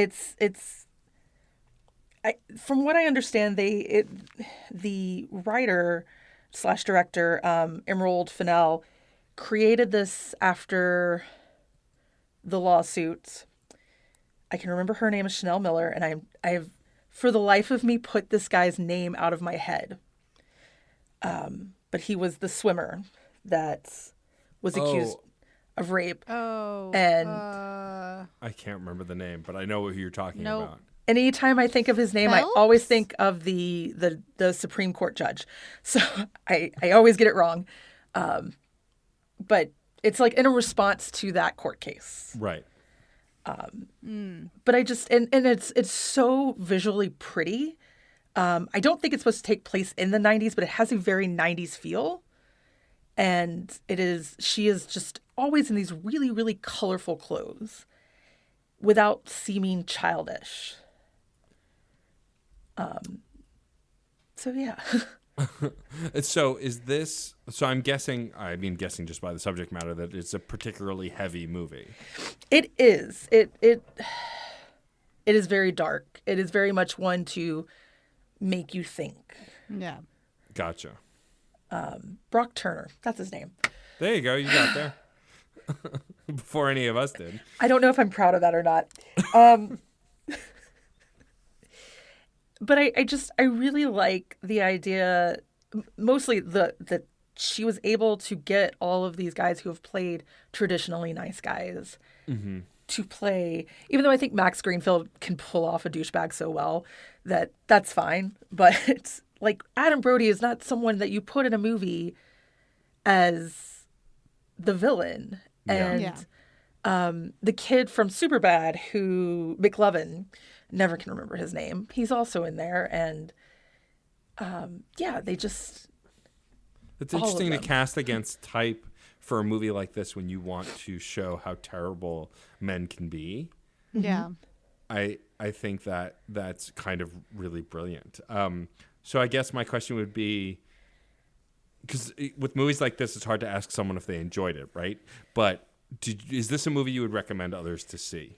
From what I understand, the writer / director, Emerald Fennell, created this after the lawsuit. I can remember her name is Chanel Miller, and I have, for the life of me, put this guy's name out of my head. But he was the swimmer that was accused of rape. Oh. And I can't remember the name, but I know who you're talking about. Anytime I think of his name, Phelps? I always think of the Supreme Court judge. So I always get it wrong. But it's like in a response to that court case. Right. But I just, and it's so visually pretty. I don't think it's supposed to take place in the 90s, but it has a very 90s feel. And she is just always in these really, really colorful clothes without seeming childish. So yeah. So I'm guessing just by the subject matter that it's a particularly heavy movie. It is. It is very dark. It is very much one to make you think. Yeah. Gotcha. Brock Turner, that's his name. There you go. You got there. Before any of us did. I don't know if I'm proud of that or not. But I really like the idea, mostly that she was able to get all of these guys who have played traditionally nice guys to play, even though I think Max Greenfield can pull off a douchebag so well that's fine. But it's like Adam Brody is not someone that you put in a movie as the villain. Yeah. And the kid from Superbad, who McLovin, never can remember his name. He's also in there, and they just. It's interesting to cast against type for a movie like this when you want to show how terrible men can be. Yeah. I think that's kind of really brilliant. So I guess my question would be, because with movies like this, it's hard to ask someone if they enjoyed it, right? But is this a movie you would recommend others to see?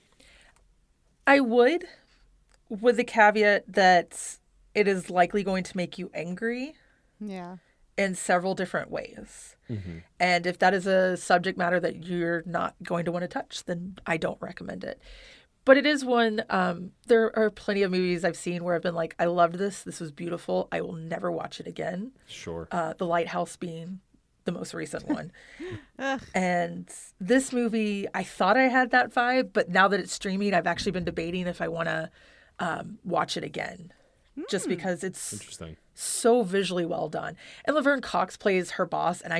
I would, with the caveat that it is likely going to make you angry. Yeah. In several different ways. And if that is a subject matter that you're not going to want to touch, then I don't recommend it. But it is one, there are plenty of movies I've seen where I've been like, I loved this. This was beautiful. I will never watch it again. Sure. The Lighthouse being the most recent one. And this movie, I thought I had that vibe, but now that it's streaming, I've actually been debating if I want to watch it again. Just because it's interesting, so visually well done. And Laverne Cox plays her boss, and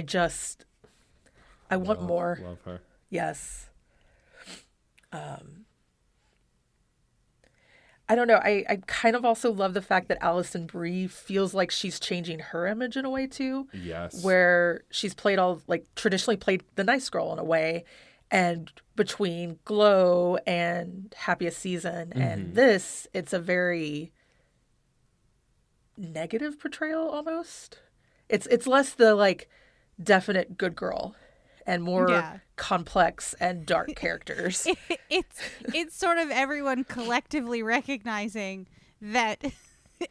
I want more. Love her. Yes. I don't know. I kind of also love the fact that Alison Brie feels like she's changing her image in a way too. Yes. Where she's played traditionally played the nice girl in a way. And between Glow and Happiest Season and this, it's a very negative portrayal almost. It's less the like definite good girl and more complex and dark characters. It's sort of everyone collectively recognizing that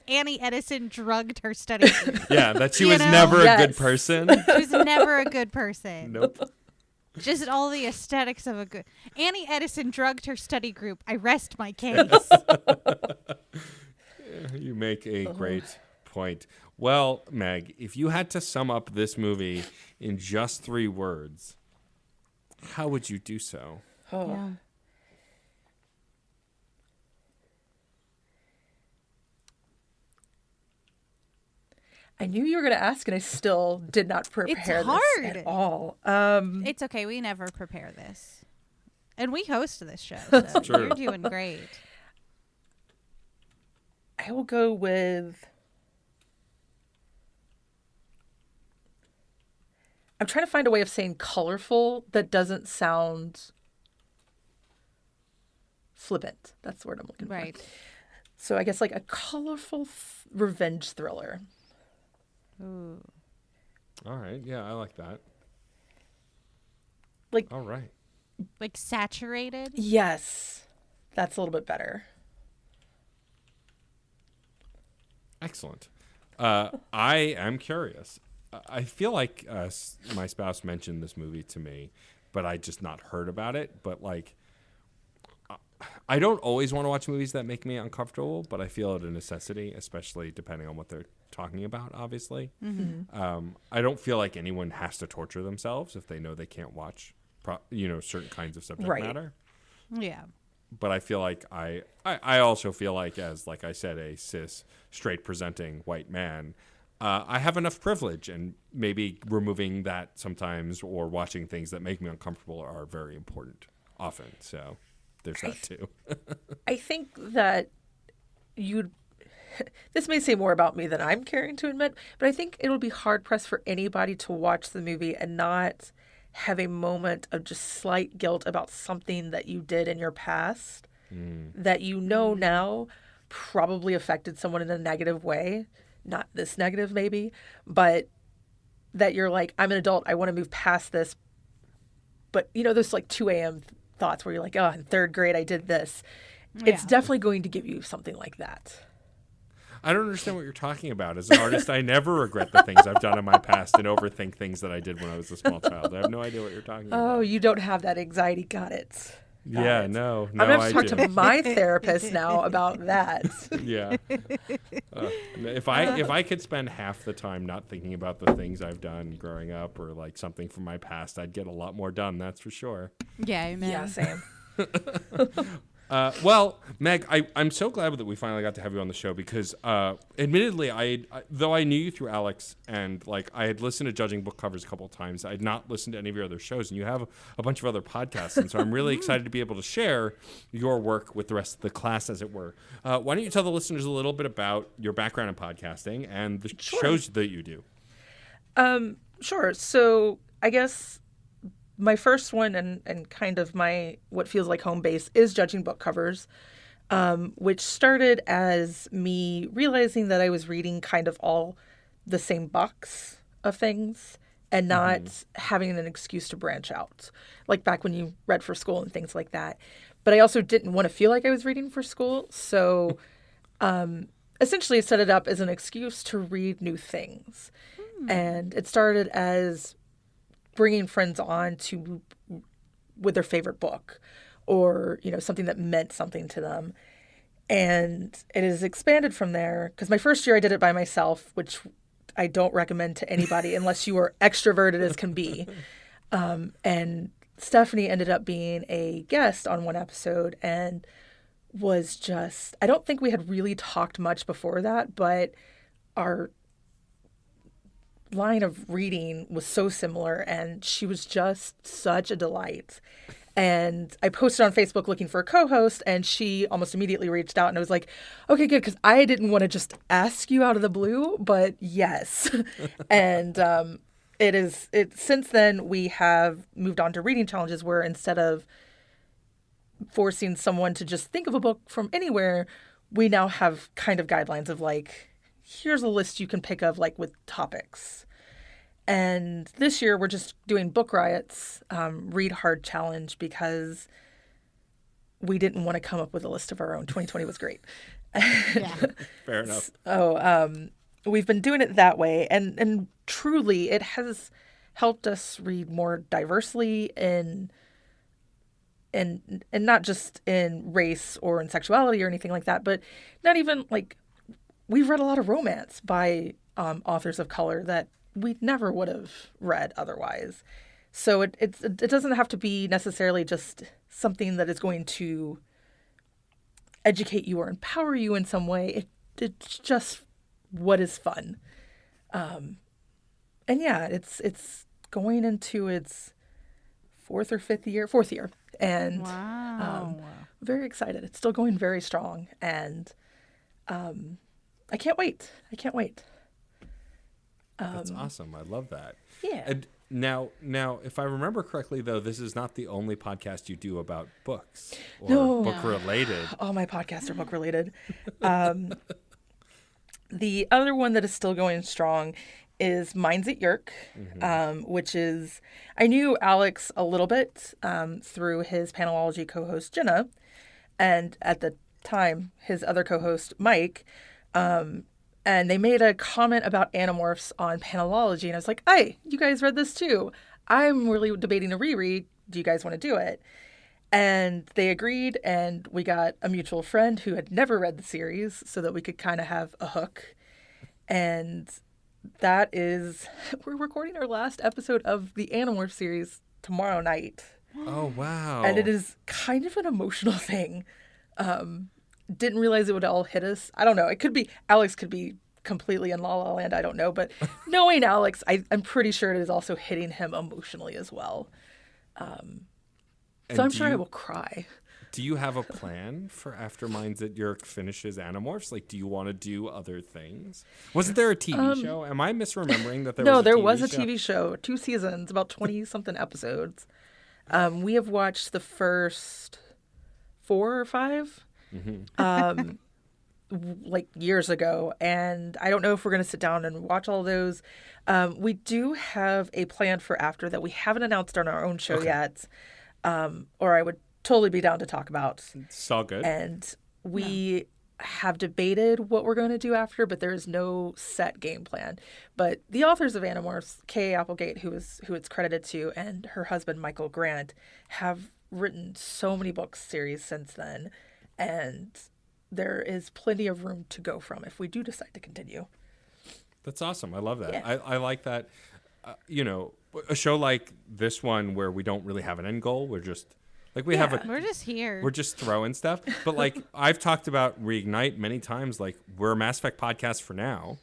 Annie Edison drugged her study group. Yeah, that she was never a good person. She was never a good person. Nope. Just all the aesthetics of a good... Annie Edison drugged her study group. I rest my case. You make a great point. Well, Meg, if you had to sum up this movie in just 3 words, how would you do so? Oh. Yeah. I knew you were going to ask, and I still did not prepare this at all. It's okay. We never prepare this. And we host this show, so True. you're doing great. I will go with... I'm trying to find a way of saying colorful that doesn't sound flippant. That's the word I'm looking for. Right. So I guess like a colorful revenge thriller. Ooh. All right. Yeah, I like that. Like, all right. Like saturated? Yes. That's a little bit better. Excellent. I am curious. I feel like my spouse mentioned this movie to me, but I just not heard about it. But like, I don't always want to watch movies that make me uncomfortable, but I feel it a necessity, especially depending on what they're talking about, obviously. Mm-hmm. I don't feel like anyone has to torture themselves if they know they can't watch, certain kinds of subject matter. Yeah. But I feel like I also feel like, as like I said, a cis, straight presenting white man, I have enough privilege, and maybe removing that sometimes or watching things that make me uncomfortable are very important often. So there's that too. I think that this may say more about me than I'm caring to admit, but I think it would be hard pressed for anybody to watch the movie and not have a moment of just slight guilt about something that you did in your past that now probably affected someone in a negative way. Not this negative maybe, but that you're like, I'm an adult, I want to move past this. But those like 2 a.m. thoughts where you're like, oh, in 3rd grade I did this. Yeah. It's definitely going to give you something like that. I don't understand what you're talking about. As an artist, I never regret the things I've done in my past and overthink things that I did when I was a small child. I have no idea what you're talking about. Oh, you don't have that anxiety. Got it. Yeah, no, I'm going to have to talk to my therapist now about that. Yeah. If I could spend half the time not thinking about the things I've done growing up or like something from my past, I'd get a lot more done. That's for sure. Yeah, amen. Yeah, same. Well, Meg, I'm so glad that we finally got to have you on the show because, admittedly, though I knew you through Alex and like I had listened to Judging Book Covers a couple of times, I had not listened to any of your other shows, and you have a bunch of other podcasts, and so I'm really excited to be able to share your work with the rest of the class, as it were. Why don't you tell the listeners a little bit about your background in podcasting and the shows that you do? Sure. So I guess my first one and kind of my what feels like home base is Judging Book Covers, which started as me realizing that I was reading kind of all the same box of things and not having an excuse to branch out, like back when you read for school and things like that. But I also didn't want to feel like I was reading for school. So essentially I set it up as an excuse to read new things. And it started as bringing friends on with their favorite book or, something that meant something to them. And it has expanded from there because my first year I did it by myself, which I don't recommend to anybody unless you are extroverted as can be. And Stephanie ended up being a guest on one episode and was just, I don't think we had really talked much before that, but our line of reading was so similar, and she was just such a delight. And I posted on Facebook looking for a co-host, and she almost immediately reached out, and I was like, okay, good, because I didn't want to just ask you out of the blue, but yes. And since then we have moved on to reading challenges where instead of forcing someone to just think of a book from anywhere, we now have kind of guidelines of like, here's a list you can pick of like with topics. And this year we're just doing Book Riot's Read Hard Challenge because we didn't want to come up with a list of our own. 2020 was great. Yeah. Fair enough. So we've been doing it that way. And truly it has helped us read more diversely and not just in race or in sexuality or anything like that, but not even like we've read a lot of romance by authors of color that we never would have read otherwise. So it doesn't have to be necessarily just something that is going to educate you or empower you in some way. It's just what is fun. And yeah, it's going into its fourth year. And Wow. very excited. It's still going very strong. And I can't wait. That's awesome. I love that. Yeah. And now, if I remember correctly, though, this is not the only podcast you do about books or No. book related. All my podcasts are book related. The other one that is still going strong is Minds at Yerk, which is, I knew Alex a little bit through his Panelology co-host Jenna, and at the time his other co-host Mike, and they made a comment about Animorphs on Panelology, and I was like, hey, you guys read this too. I'm really debating a reread. Do you guys want to do it? And they agreed, and we got a mutual friend who had never read the series so that we could kind of have a hook. And that is, we're recording our last episode of the Animorph series tomorrow night. Oh, wow. And it is kind of an emotional thing. Didn't realize it would all hit us. I don't know. It could be, Alex could be completely in La La Land. I don't know. But knowing Alex, I'm pretty sure it is also hitting him emotionally as well. So I'm sure I will cry. Do you have a plan for after Minds at Yerk finishes Animorphs? Like, do you want to do other things? Wasn't there a TV show? Am I misremembering that there was a TV show? No, there was a TV show. 2 seasons, about 20-something episodes. We have watched the first 4 or 5, like years ago. And I don't know if we're going to sit down and watch all those. We do have a plan for after that we haven't announced on our own show yet. Or I would totally be down to talk about. It's all good. And we have debated what we're going to do after, but there is no set game plan. But the authors of Animorphs, Kay Applegate, who it's credited to, and her husband Michael Grant, have written so many book series since then, and there is plenty of room to go from if we do decide to continue. That's awesome. I love that. Yeah. I like that. A show like this one where we don't really have an end goal. We're just like We're just here. We're just throwing stuff. But like I've talked about Reignite many times. Like we're a Mass Effect podcast for now,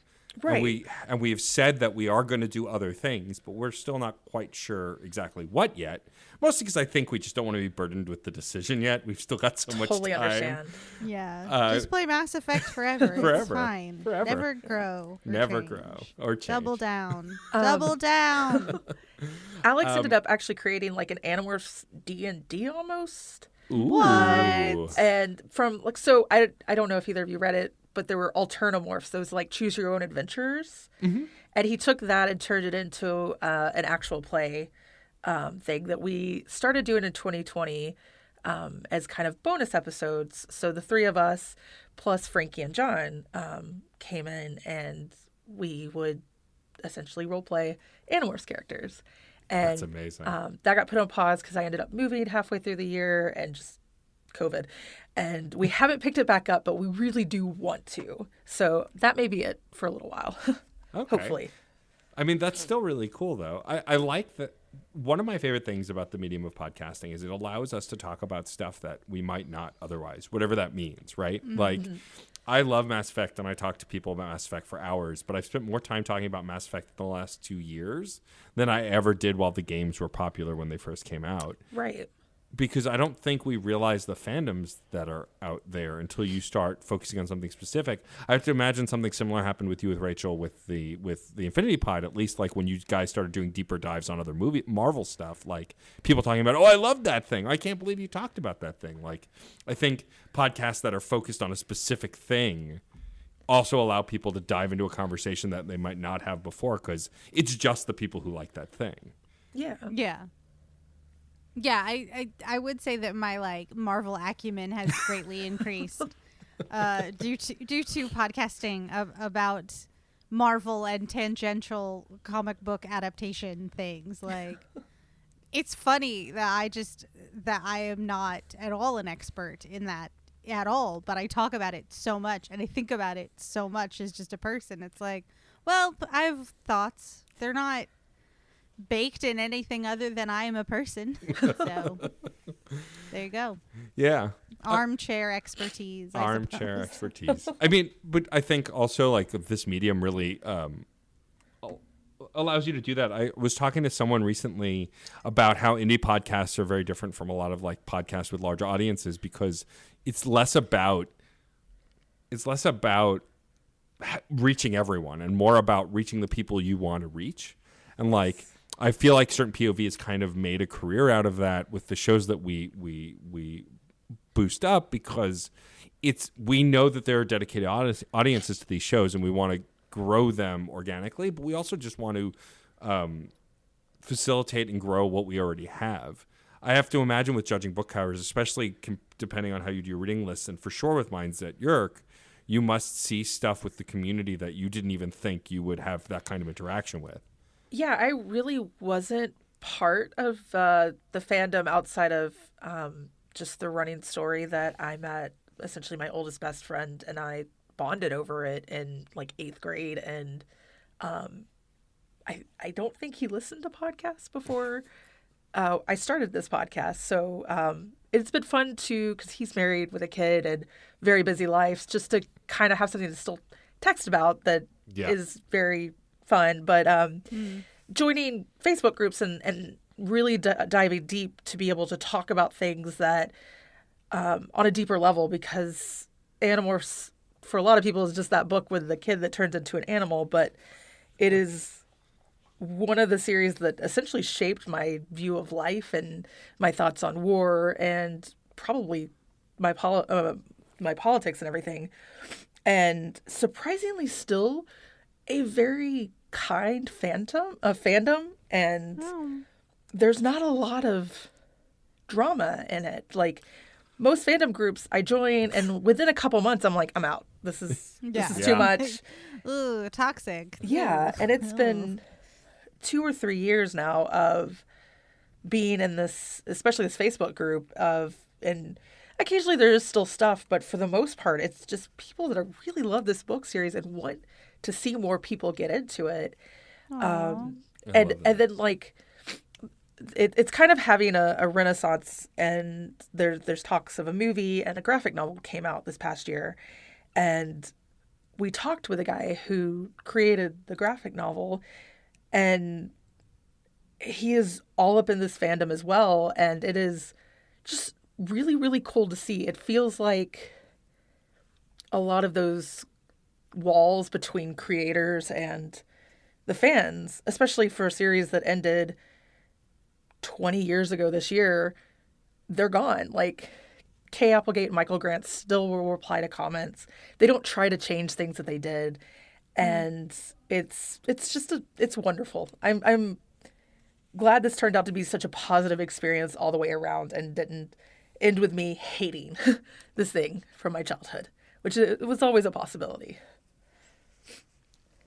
Right. And we've said that we are going to do other things, but we're still not quite sure exactly what yet. Mostly because I think we just don't want to be burdened with the decision yet. We've still got so much time. Totally understand. Yeah. Just play Mass Effect forever. Forever. It's fine. Forever. Never grow. Or Never change. grow or change. Double down. Double down. Alex ended up actually creating like an Animorphs D&D almost. Ooh. What? And from like, so I don't know if either of you read it, but there were Alternamorphs, those like choose your own adventures. Mm-hmm. And he took that and turned it into an actual play thing that we started doing in 2020 as kind of bonus episodes. So the 3 of us plus Frankie and John came in, and we would essentially role play Animorphs characters. And That's amazing. that got put on pause because I ended up moving halfway through the year and just COVID. And we haven't picked it back up, but we really do want to. So that may be it for a little while. Okay. Hopefully. I mean, that's still really cool, though. I like that. One of my favorite things about the medium of podcasting is it allows us to talk about stuff that we might not otherwise, whatever that means, right? Mm-hmm. Like, I love Mass Effect, and I talk to people about Mass Effect for hours, but I've spent more time talking about Mass Effect in the last 2 years than I ever did while the games were popular when they first came out. Right. Because I don't think we realize the fandoms that are out there until you start focusing on something specific. I have to imagine something similar happened with you with Rachel with the Infinity Pod, at least like when you guys started doing deeper dives on other Marvel stuff, like people talking about, oh, I love that thing. I can't believe you talked about that thing. Like, I think podcasts that are focused on a specific thing also allow people to dive into a conversation that they might not have before because it's just the people who like that thing. Yeah. Yeah. Yeah, I would say that my like Marvel acumen has greatly increased due to podcasting about Marvel and tangential comic book adaptation things. Like, it's funny that I am not at all an expert in that at all, but I talk about it so much and I think about it so much as just a person. It's like, well, I have thoughts. They're not baked in anything other than I am a person. So there you go. Yeah. Armchair expertise. Armchair expertise. I mean, but I think also like this medium really allows you to do that. I was talking to someone recently about how indie podcasts are very different from a lot of like podcasts with large audiences because it's less about reaching everyone and more about reaching the people you want to reach. And like, I feel like certain POV has kind of made a career out of that with the shows that we boost up because we know that there are dedicated audiences to these shows and we want to grow them organically, but we also just want to facilitate and grow what we already have. I have to imagine with judging book covers, especially depending on how you do your reading lists, and for sure with Minds at Yerk, you must see stuff with the community that you didn't even think you would have that kind of interaction with. Yeah, I really wasn't part of the fandom outside of just the running story that I met essentially my oldest best friend and I bonded over it in like 8th grade. And I don't think he listened to podcasts before I started this podcast. So it's been fun because he's married with a kid and very busy life, just to kind of have something to still text about that is very fun, but joining Facebook groups and really diving deep to be able to talk about things that on a deeper level, because Animorphs for a lot of people is just that book with the kid that turns into an animal, but it is one of the series that essentially shaped my view of life and my thoughts on war and probably my politics and everything. And surprisingly still a very kind fandom, and there's not a lot of drama in it. Like most fandom groups I join and within a couple months I'm like, I'm out. This is too much. Ooh, toxic. Yeah. And it's been 2 or 3 years now of being in this, especially this Facebook group and occasionally there is still stuff, but for the most part, it's just people that really love this book series and want to see more people get into it. And then like it's kind of having a renaissance, and there's talks of a movie and a graphic novel came out this past year. And we talked with a guy who created the graphic novel, and he is all up in this fandom as well. And it is just really, really cool to see. It feels like a lot of those walls between creators and the fans, especially for a series that ended 20 years ago this year, they're gone. Like Kay Applegate and Michael Grant still will reply to comments. They don't try to change things that they did. And it's wonderful. I'm glad this turned out to be such a positive experience all the way around and didn't end with me hating this thing from my childhood, which it was always a possibility.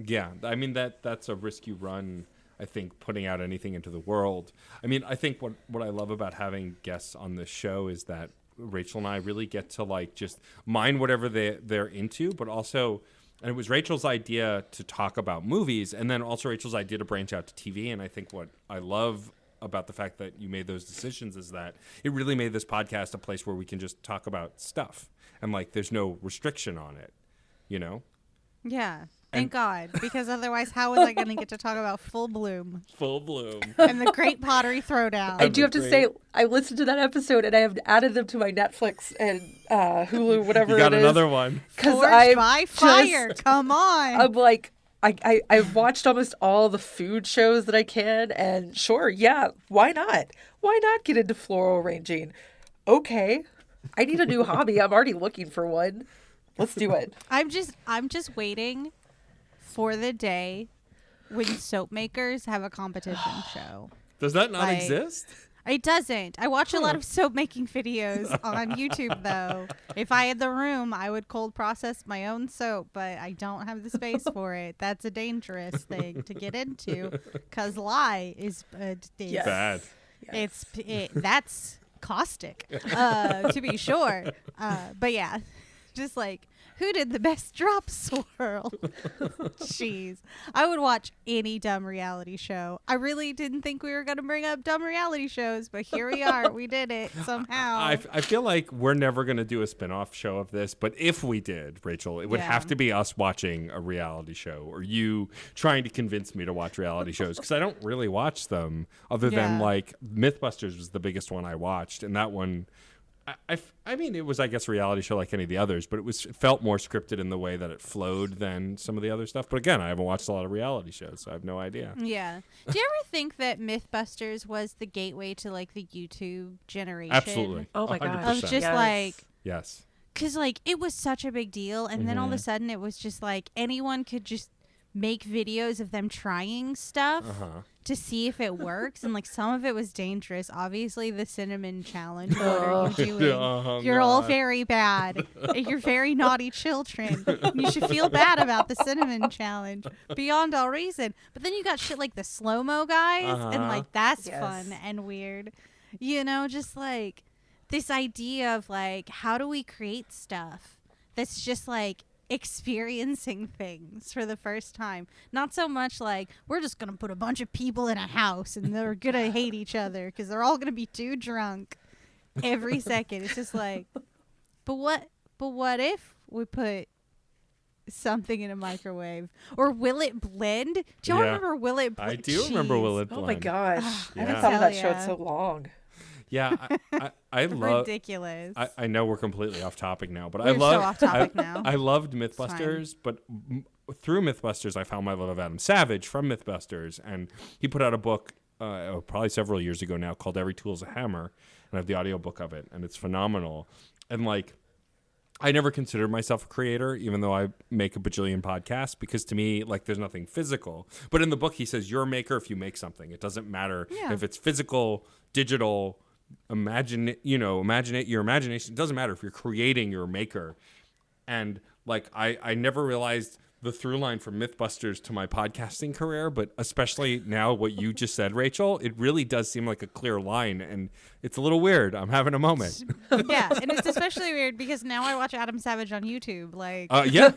Yeah, I mean, that's a risk you run, I think, putting out anything into the world. I mean, I think what I love about having guests on this show is that Rachel and I really get to like just mind whatever they're into, but also, and it was Rachel's idea to talk about movies, and then also Rachel's idea to branch out to TV. And I think what I love about the fact that you made those decisions is that it really made this podcast a place where we can just talk about stuff and like there's no restriction on it. you know? Yeah. Thank God, because otherwise, how was I going to get to talk about Full Bloom Full Bloom. and the Great Pottery Throwdown? I do have to say, I listened to that episode and I have added them to my Netflix and Hulu, whatever You got it is. another one. Forged by fire. Come on. I'm like, I've watched almost all the food shows that I can, and sure, yeah, why not? Why not get into floral arranging? Okay, I need a new hobby. I'm already looking for one. Let's do it. I'm just waiting for the day when soap makers have a competition show. Does that not Like, exist? It doesn't. I watch a lot of soap making videos on YouTube, though. If I had the room, I would cold process my own soap, but I don't have the space for it. That's a dangerous thing to get into, because lye is Yes. Bad. that's caustic, to be sure. But yeah, just like, who did the best drop swirl? Jeez. I would watch any dumb reality show. I really didn't think we were going to bring up dumb reality shows, but here we are. We did it somehow. I feel like we're never going to do a spin-off show of this, but if we did, Rachel, it would have to be us watching a reality show or you trying to convince me to watch reality shows, because I don't really watch them other than like Mythbusters was the biggest one I watched, and that one... I mean, it was, I guess, a reality show like any of the others, but it felt more scripted in the way that it flowed than some of the other stuff. But again, I haven't watched a lot of reality shows, so I have no idea. Yeah. Do you ever think that Mythbusters was the gateway to like the YouTube generation? Absolutely. Oh my gosh. 100%. I was just Yes. like, Yes. because like it was such a big deal, and then all of a sudden it was just like anyone could just make videos of them trying stuff to see if it works, and like some of it was dangerous. Obviously, the cinnamon challenge. What are you doing? You're all very bad. You're very naughty children. You should feel bad about the cinnamon challenge beyond all reason. But then you got shit like the slow-mo guys, and like that's fun and weird. You know, just like this idea of like, how do we create stuff that's just like experiencing things for the first time? Not so much like, we're just gonna put a bunch of people in a house and they're gonna hate each other because they're all gonna be too drunk every second. It's just like, but what if we put something in a microwave? Or Will It Blend? Do y'all remember Will It Blend? I do remember Will It Oh Blend. my gosh. I haven't Yeah. thought of that Hell show in yeah. so long. Yeah, I love. Ridiculous. I know we're completely off topic now, but I We're so love. off topic now. I loved Mythbusters, but through Mythbusters, I found my love of Adam Savage from Mythbusters, and he put out a book probably several years ago now called Every Tool's a Hammer, and I have the audiobook of it, and it's phenomenal. And like, I never considered myself a creator, even though I make a bajillion podcasts, because to me, like, there's nothing physical. But in the book, he says you're a maker if you make something. It doesn't matter if it's physical, digital. Imagine it, your imagination. It doesn't matter if you're creating, you're a maker. And like, I never realized the through line from Mythbusters to my podcasting career, but especially now what you just said, Rachel, it really does seem like a clear line, and it's a little weird. I'm having a moment. Yeah, and it's especially weird because now I watch Adam Savage on YouTube. Like, Yeah.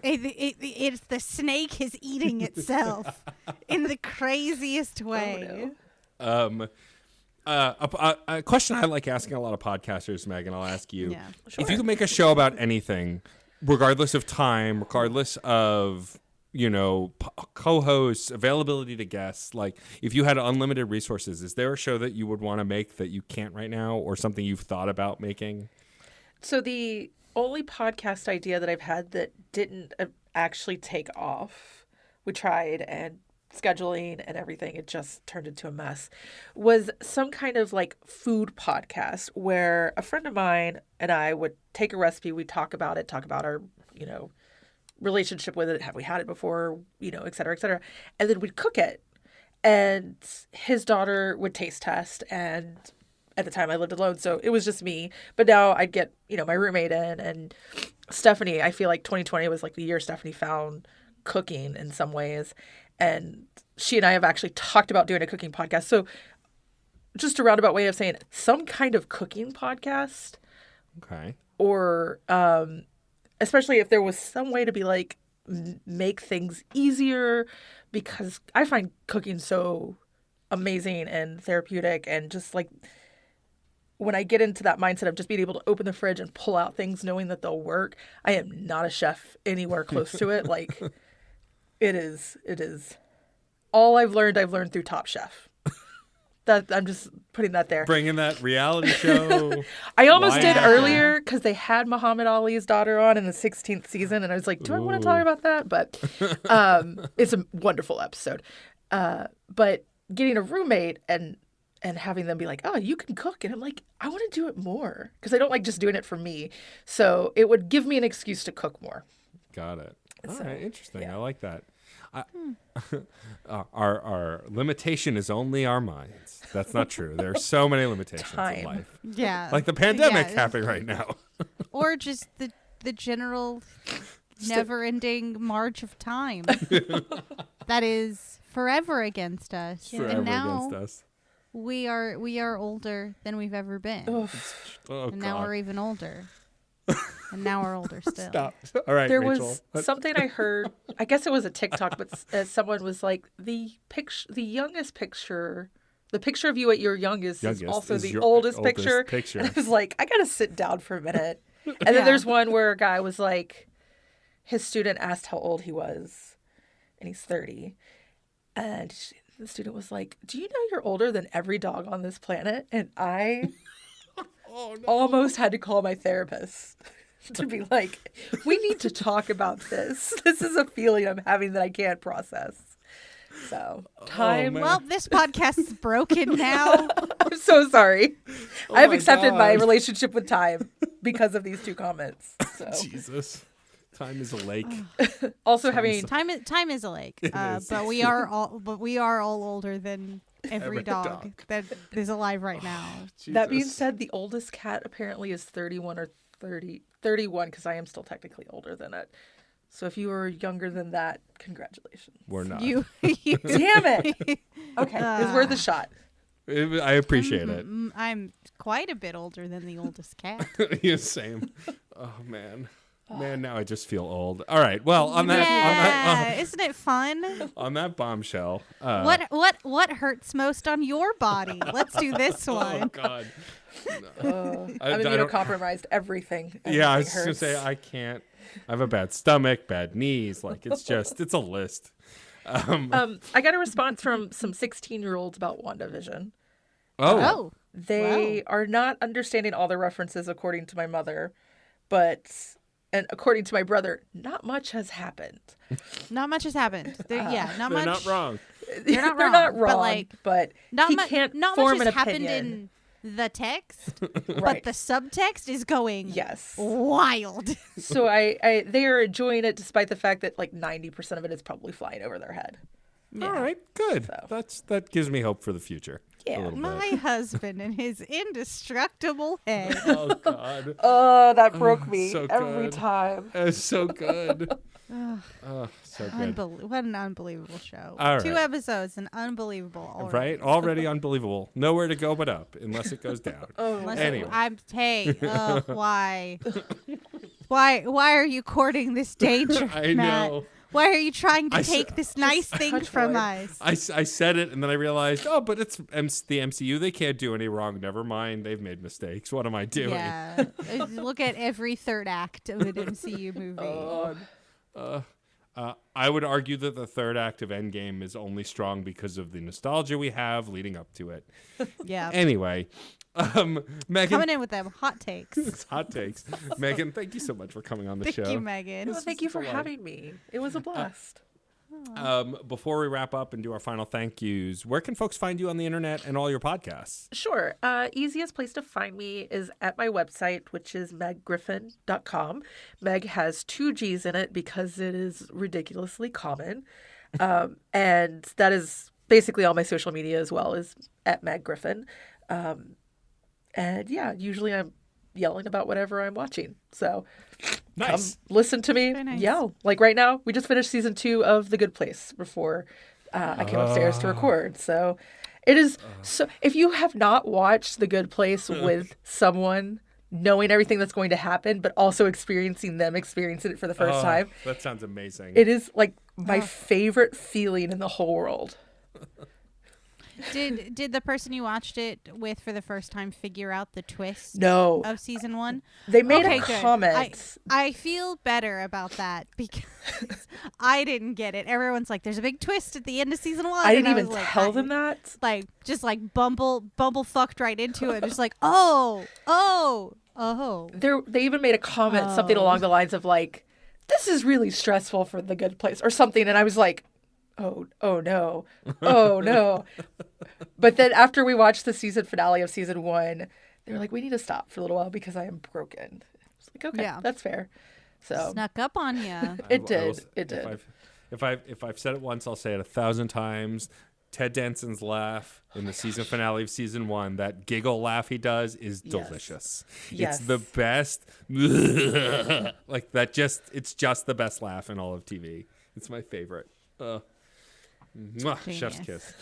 it's the snake is eating itself in the craziest way. A question I like asking a lot of podcasters, Megan, I'll ask you. Yeah. If you could make a show about anything, regardless of time, regardless of, co-hosts, availability to guests, like if you had unlimited resources, is there a show that you would want to make that you can't right now, or something you've thought about making? So the only podcast idea that I've had that didn't actually take off, we tried, and scheduling and everything, it just turned into a mess, was some kind of like food podcast where a friend of mine and I would take a recipe, we'd talk about our, relationship with it, have we had it before, et cetera, and then we'd cook it. And his daughter would taste test, and at the time I lived alone, so it was just me. But now I'd get, my roommate in, and Stephanie. I feel like 2020 was like the year Stephanie found cooking in some ways. And she and I have actually talked about doing a cooking podcast. So just a roundabout way of saying some kind of cooking podcast. Okay. Or especially if there was some way to be like, make things easier, because I find cooking so amazing and therapeutic, and just like when I get into that mindset of just being able to open the fridge and pull out things knowing that they'll work, I am not a chef anywhere close to it. Like, it is all I've learned through Top Chef. That I'm just putting that there. Bringing that reality show. I almost did Wow. earlier because they had Muhammad Ali's daughter on in the 16th season, and I was like, do I want to talk about that? But it's a wonderful episode. But getting a roommate and having them be like, oh, you can cook. And I'm like, I want to do it more because I don't like just doing it for me. So it would give me an excuse to cook more. Got it. All So, right, interesting. yeah. I like that. Our limitation is only our minds. That's not true. There are so many limitations in Time. life. Yeah. Like the pandemic Yeah. happening right now. Or just the general never-ending march of time that is forever against us. Forever and now against us. we are older than we've ever been. Oh, And now God. we're even older. And now we're older still. Stop. All right, There Rachel. was something I heard. I guess it was a TikTok, but someone was like, the youngest picture, the picture of you at your youngest is Youngest also is the your oldest oldest picture. picture. And I was like, I gotta sit down for a minute. And Yeah. then there's one where a guy was like, his student asked how old he was, and he's 30, and the student was like, "Do you know you're older than every dog on this planet?" And I almost had to call my therapist. To be like, we need to talk about this. This is a feeling I'm having that I can't process. So, time. man. Well, this podcast is broken now. I'm so sorry. I have my accepted my God. relationship with time because of these two comments. So, Jesus. Time is a lake. also having Time is a lake. But we are all older than every Every dog, dog. that is alive right now. that being Jesus. said, the oldest cat apparently is 31 or 31 because I am still technically older than it. So if you were younger than that, congratulations. We're not. You Damn it. Okay, it's worth a shot. I appreciate it. I'm quite a bit older than the oldest cat. Yeah, same. Oh man. Man, now I just feel old. All right. Well, on that Yeah, isn't it fun? on that bombshell. What hurts most on your body? Let's do this Oh one. God. I'm I don't- immunocompromised. Everything. Yeah, I was Everything just gonna hurts. say I can't. I have a bad stomach, bad knees. Like it's a list. I got a response from some 16-year-olds about WandaVision. Oh, They are not understanding all the references according to my mother, and according to my brother, not much has happened. not much has happened. Not They're much. not wrong. They're not They're wrong. not but, wrong, like, but not he much. can't Not form much an has opinion. happened in the text, but Right. the subtext is going Yes. wild. So they are enjoying it despite the fact that like 90% of it is probably flying over their head. All right, good. So. That gives me hope for the future. Yeah. A little bit. My husband and his indestructible head. Oh God. Oh, that broke me so every good. time. It's so good. Oh, so good. What an unbelievable show. All 2 right. episodes and unbelievable already. Right? Already unbelievable. Nowhere to go but up, unless it goes down. Unless Anyway. why? Why are you courting this danger, I Matt? know. Why are you trying to I take s- this nice thing touch from wood. us? I said it, and then I realized, oh, but it's the MCU. They can't do any wrong. Never mind. They've made mistakes. What am I doing? Yeah. Look at every third act of an MCU movie. I would argue that the third act of Endgame is only strong because of the nostalgia we have leading up to it. Yeah. Anyway, Megan, Coming in with them hot takes. it's hot takes. Megan, thank you so much for coming on the Thank show. you, Megan. Well, thank you for delight. having me. It was a blast. Before we wrap up and do our final thank yous, where can folks find you on the internet and all your podcasts? Sure. Easiest place to find me is at my website, which is meggriffin.com. Meg has 2 G's in it because it is ridiculously common. And that is basically all my social media as well is at Meg Griffin. And yeah, usually I'm yelling about whatever I'm watching. So Nice. listen to me Very nice. yell. Like right now, we just finished season 2 of The Good Place before I came upstairs to record. So it is so if you have not watched The Good Place with someone knowing everything that's going to happen, but also experiencing it for the first time, That sounds amazing. it is like my favorite feeling in the whole world. Did the person you watched it with for the first time figure out the twist No. of season 1? They made Okay, a good. comment. I feel better about that because I didn't get it. Everyone's like, "There's a big twist at the end of season 1." I didn't and even was like, tell them that. Like, just like bumble fucked right into it. Just like, oh. They even made a comment, something along the lines of like, "This is really stressful for The Good Place," or something, and I was like, oh no, oh no. But then after we watched the season finale of season 1, they were like, "We need to stop for a little while because I am broken." I was like, "Okay, Yeah. that's fair." So Snuck up on you. it did. It did. If I've said it once, I'll say it 1,000 times. Ted Danson's laugh in the season finale of season 1, that giggle laugh he does is delicious. Yes. It's the best. Like that it's just the best laugh in all of TV. It's my favorite. Chef's kiss.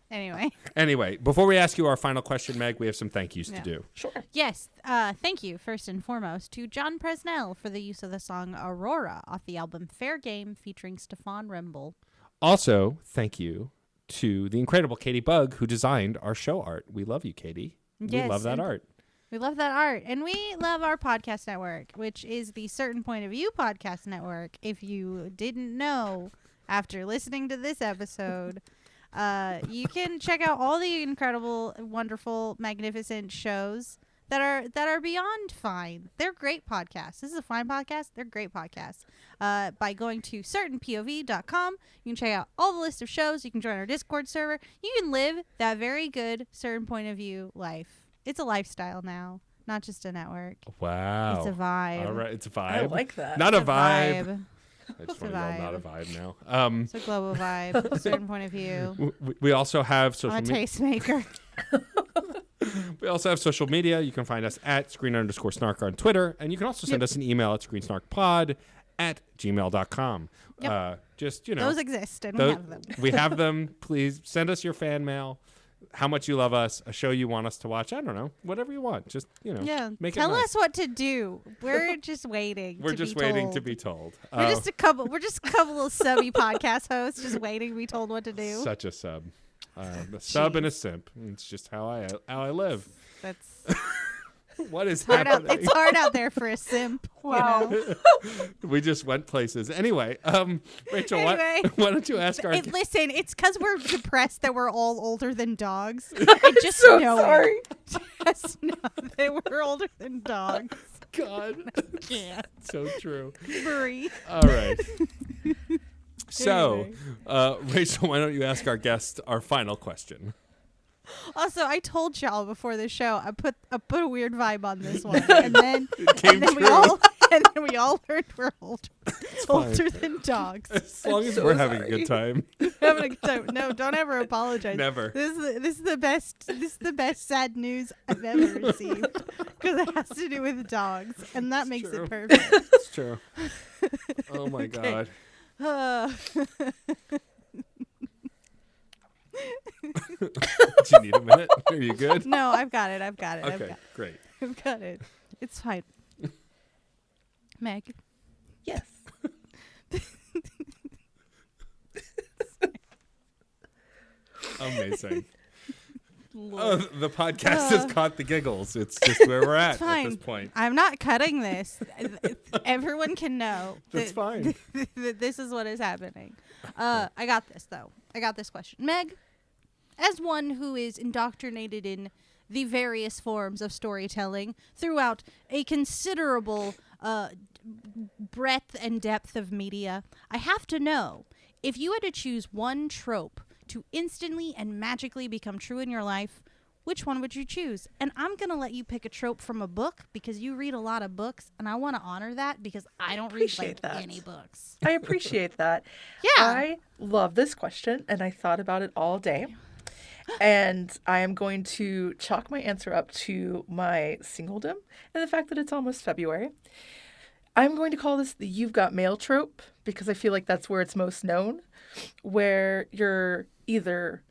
Anyway, before we ask you our final question, Meg, we have some thank yous to do. Sure. Yes. Thank you, first and foremost, to John Presnell for the use of the song Aurora off the album Fair Game featuring Stefan Remble. Also, thank you to the incredible Katie Bugg, who designed our show art. We love you, Katie. Yes, we love that art. We love that art. And we love our podcast network, which is the Certain Point of View podcast network. If you didn't know after listening to this episode, you can check out all the incredible, wonderful, magnificent shows that are beyond fine. They're great podcasts. This is a fine podcast. They're great podcasts. By going to certainpov.com, you can check out all the list of shows. You can join our Discord server. You can live that very good Certain Point of View life. It's a lifestyle now, not just a network. Wow. It's a vibe. All right, it's a vibe. I like that. Not It's a vibe. I just It's a want to yell, not a vibe. vibe now. It's a global vibe. A certain point of view. We also have social I'm a media. tastemaker. We also have social media. You can find us at @screen_snark on Twitter. And you can also send us an email at screensnarkpod@gmail.com. Yep. Just, you know. Those exist, and we have them. We have them. Please send us your fan mail. How much you love us, a show you want us to watch. I don't know. Whatever you want. Just, you know, Yeah. make Tell it nice. us what to do. We're just waiting. We're just waiting to be told. We're just a couple of subby podcast hosts just waiting to be told what to do. Such a sub. A sub and a simp. It's just how I live. That's What is hard out, happening? it's hard out there for a simp. Wow. You know? We just went places. Anyway, Rachel, Anyway. why don't you ask our Listen, it's because we're depressed that we're all older than dogs. I just So know sorry. it. Just know that we're older than dogs. God. Yeah. So true. Breathe. All right. So, Rachel, why don't you ask our guest our final question? Also, I told y'all before the show I put a weird vibe on this one, and then we all learned we're older than dogs. As long as so we're having a sorry. good time. Having a good time. No, don't ever apologize. Never. This is the best. This is the best sad news I've ever received because it has to do with dogs, and that makes true. it perfect. It's true. Oh my God. Do you need a minute? Are you good? No, I've got it. Okay, great. I've got it. It's fine. Meg. Yes. Amazing. Oh, the podcast has caught the giggles. It's just where we're at Fine. this point. I'm not cutting this. Everyone can know. That's fine. That this is what is happening. I got this, though. I got this question. Meg, as one who is indoctrinated in the various forms of storytelling throughout a considerable breadth and depth of media, I have to know, if you had to choose one trope to instantly and magically become true in your life, which one would you choose? And I'm going to let you pick a trope from a book because you read a lot of books, and I want to honor that because I don't read any books. I appreciate that. Yeah. I love this question, and I thought about it all day. And I am going to chalk my answer up to my singledom and the fact that it's almost February. I'm going to call this the "you've got mail" trope because I feel like that's where it's most known, where you're either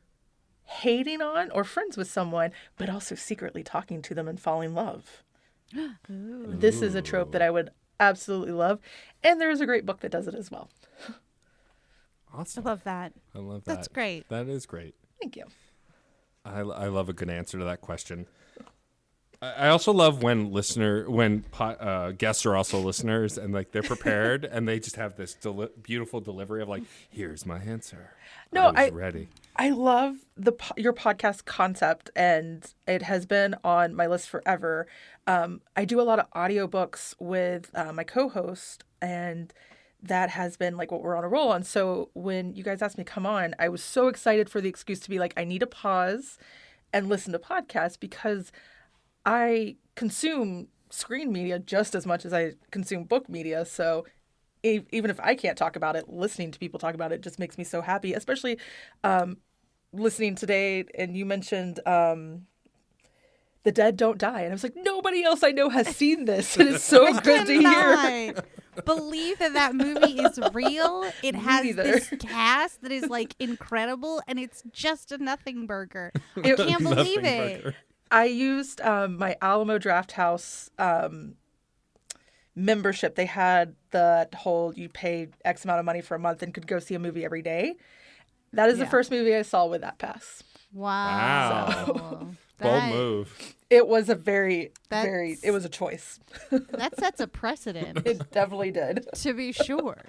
hating on or friends with someone, but also secretly talking to them and falling in love. This is a trope that I would absolutely love. And there is a great book that does it as well. Awesome. I love that. I love that. That's great. That is great. Thank you. I love a good answer to that question. I also love when guests are also listeners and like they're prepared and they just have this beautiful delivery of like, here's my answer. No, I was ready. I love your podcast concept, and it has been on my list forever. I do a lot of audiobooks with my co-host, and that has been like what we're on a roll on. So when you guys asked me to come on, I was so excited for the excuse to be like, I need to pause and listen to podcasts because I consume screen media just as much as I consume book media. So even if I can't talk about it, listening to people talk about it just makes me so happy, especially listening today. And you mentioned The Dead Don't Die. And I was like, nobody else I know has seen this. It is so good to hear. Believe that movie is real. It has this cast that is like incredible, and it's just a nothing burger. I can't believe it. Burger. I used my Alamo Drafthouse membership. They had the whole you paid X amount of money for a month and could go see a movie every day. That is the first movie I saw with that pass. Wow. Bold move. It was a it was a choice. That sets a precedent. It definitely did. To be sure.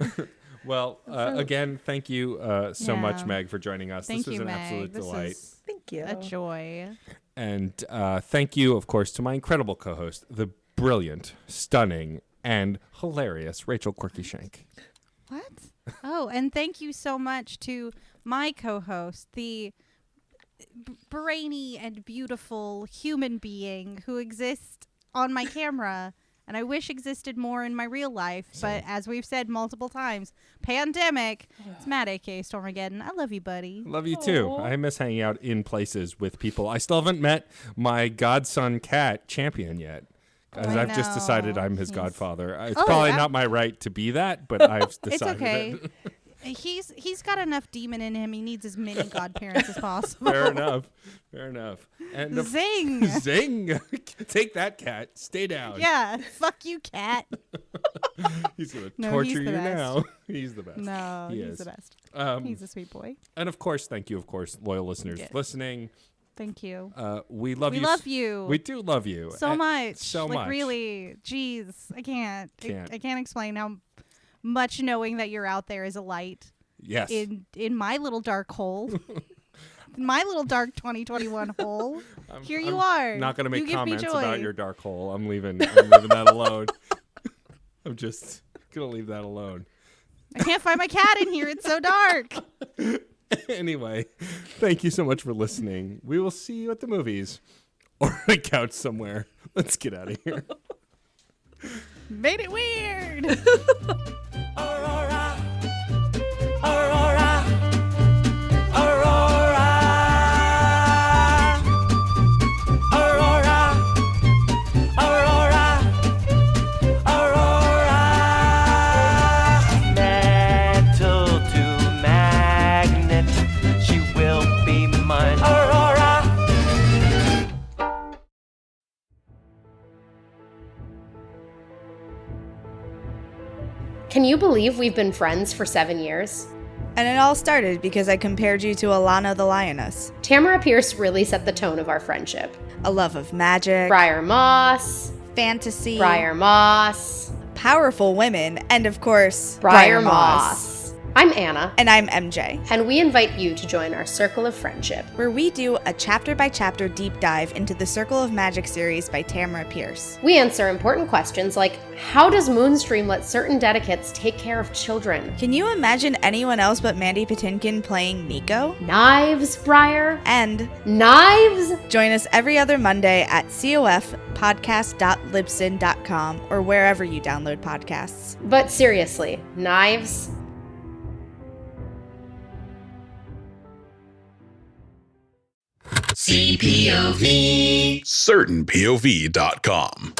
Well, again, thank you so much, Yeah. Meg, for joining us. Thank this was you, an Meg. absolute This delight. is Thank you. a joy. And thank you, of course, to my incredible co-host, the brilliant, stunning, and hilarious Rachel Quirky Shank. What? Oh, and thank you so much to my co-host, the brainy and beautiful human being who exists on my camera and I wish existed more in my real life. But as we've said multiple times, pandemic, it's Matt, a.k.a. Stormageddon. I love you, buddy. Love you too. Aw. I miss hanging out in places with people. I still haven't met my godson cat Champion yet. Because I I've just decided know. I'm his He's- godfather. It's Oh, probably I- not my right to be that, but I've It's decided okay. it. He's got enough demon in him. He needs as many godparents as possible. Fair enough. Fair enough. And Zing. zing. Take that, cat. Stay down. Yeah. Fuck you, cat. He's going to No, torture he's you the best. now. He's the best. No, He he's is. the best. Um, He's a sweet boy. and of course, thank you, loyal listeners Yes. listening. Thank you. We love We you. love you. We do love you. So much. So like, much. really. Jeez. I can't. Can't. I can't explain how much knowing that you're out there is a light Yes. in my little dark hole. My little dark 2021 hole. Here you are. Not going to You make give me comments joy. about your dark hole. I'm leaving that alone. I'm just going to leave that alone. I can't find my cat in here. It's so dark. Anyway, thank you so much for listening. We will see you at the movies or on a couch somewhere. Let's get out of here. Made it weird. Aurora, Aurora, Aurora, Aurora, Aurora, Aurora. Metal to magnet, she will be mine. Aurora. Can you believe we've been friends for 7 years? And it all started because I compared you to Alana the Lioness. Tamara Pierce really set the tone of our friendship. A love of magic, Briar Moss, fantasy, Briar Moss, powerful women, and of course, Briar Moss. I'm Anna, And I'm MJ, and we invite you to join our Circle of Friendship. where we do a chapter-by-chapter deep dive into the Circle of Magic series by Tamara Pierce. We answer important questions like, how does Moonstream let certain dedicates take care of children? Can you imagine anyone else but Mandy Patinkin playing Nico? Knives, Briar? And Knives? join us every other Monday at cofpodcast.libsyn.com or wherever you download podcasts. But seriously, knives? CPOV. CertainPOV.com.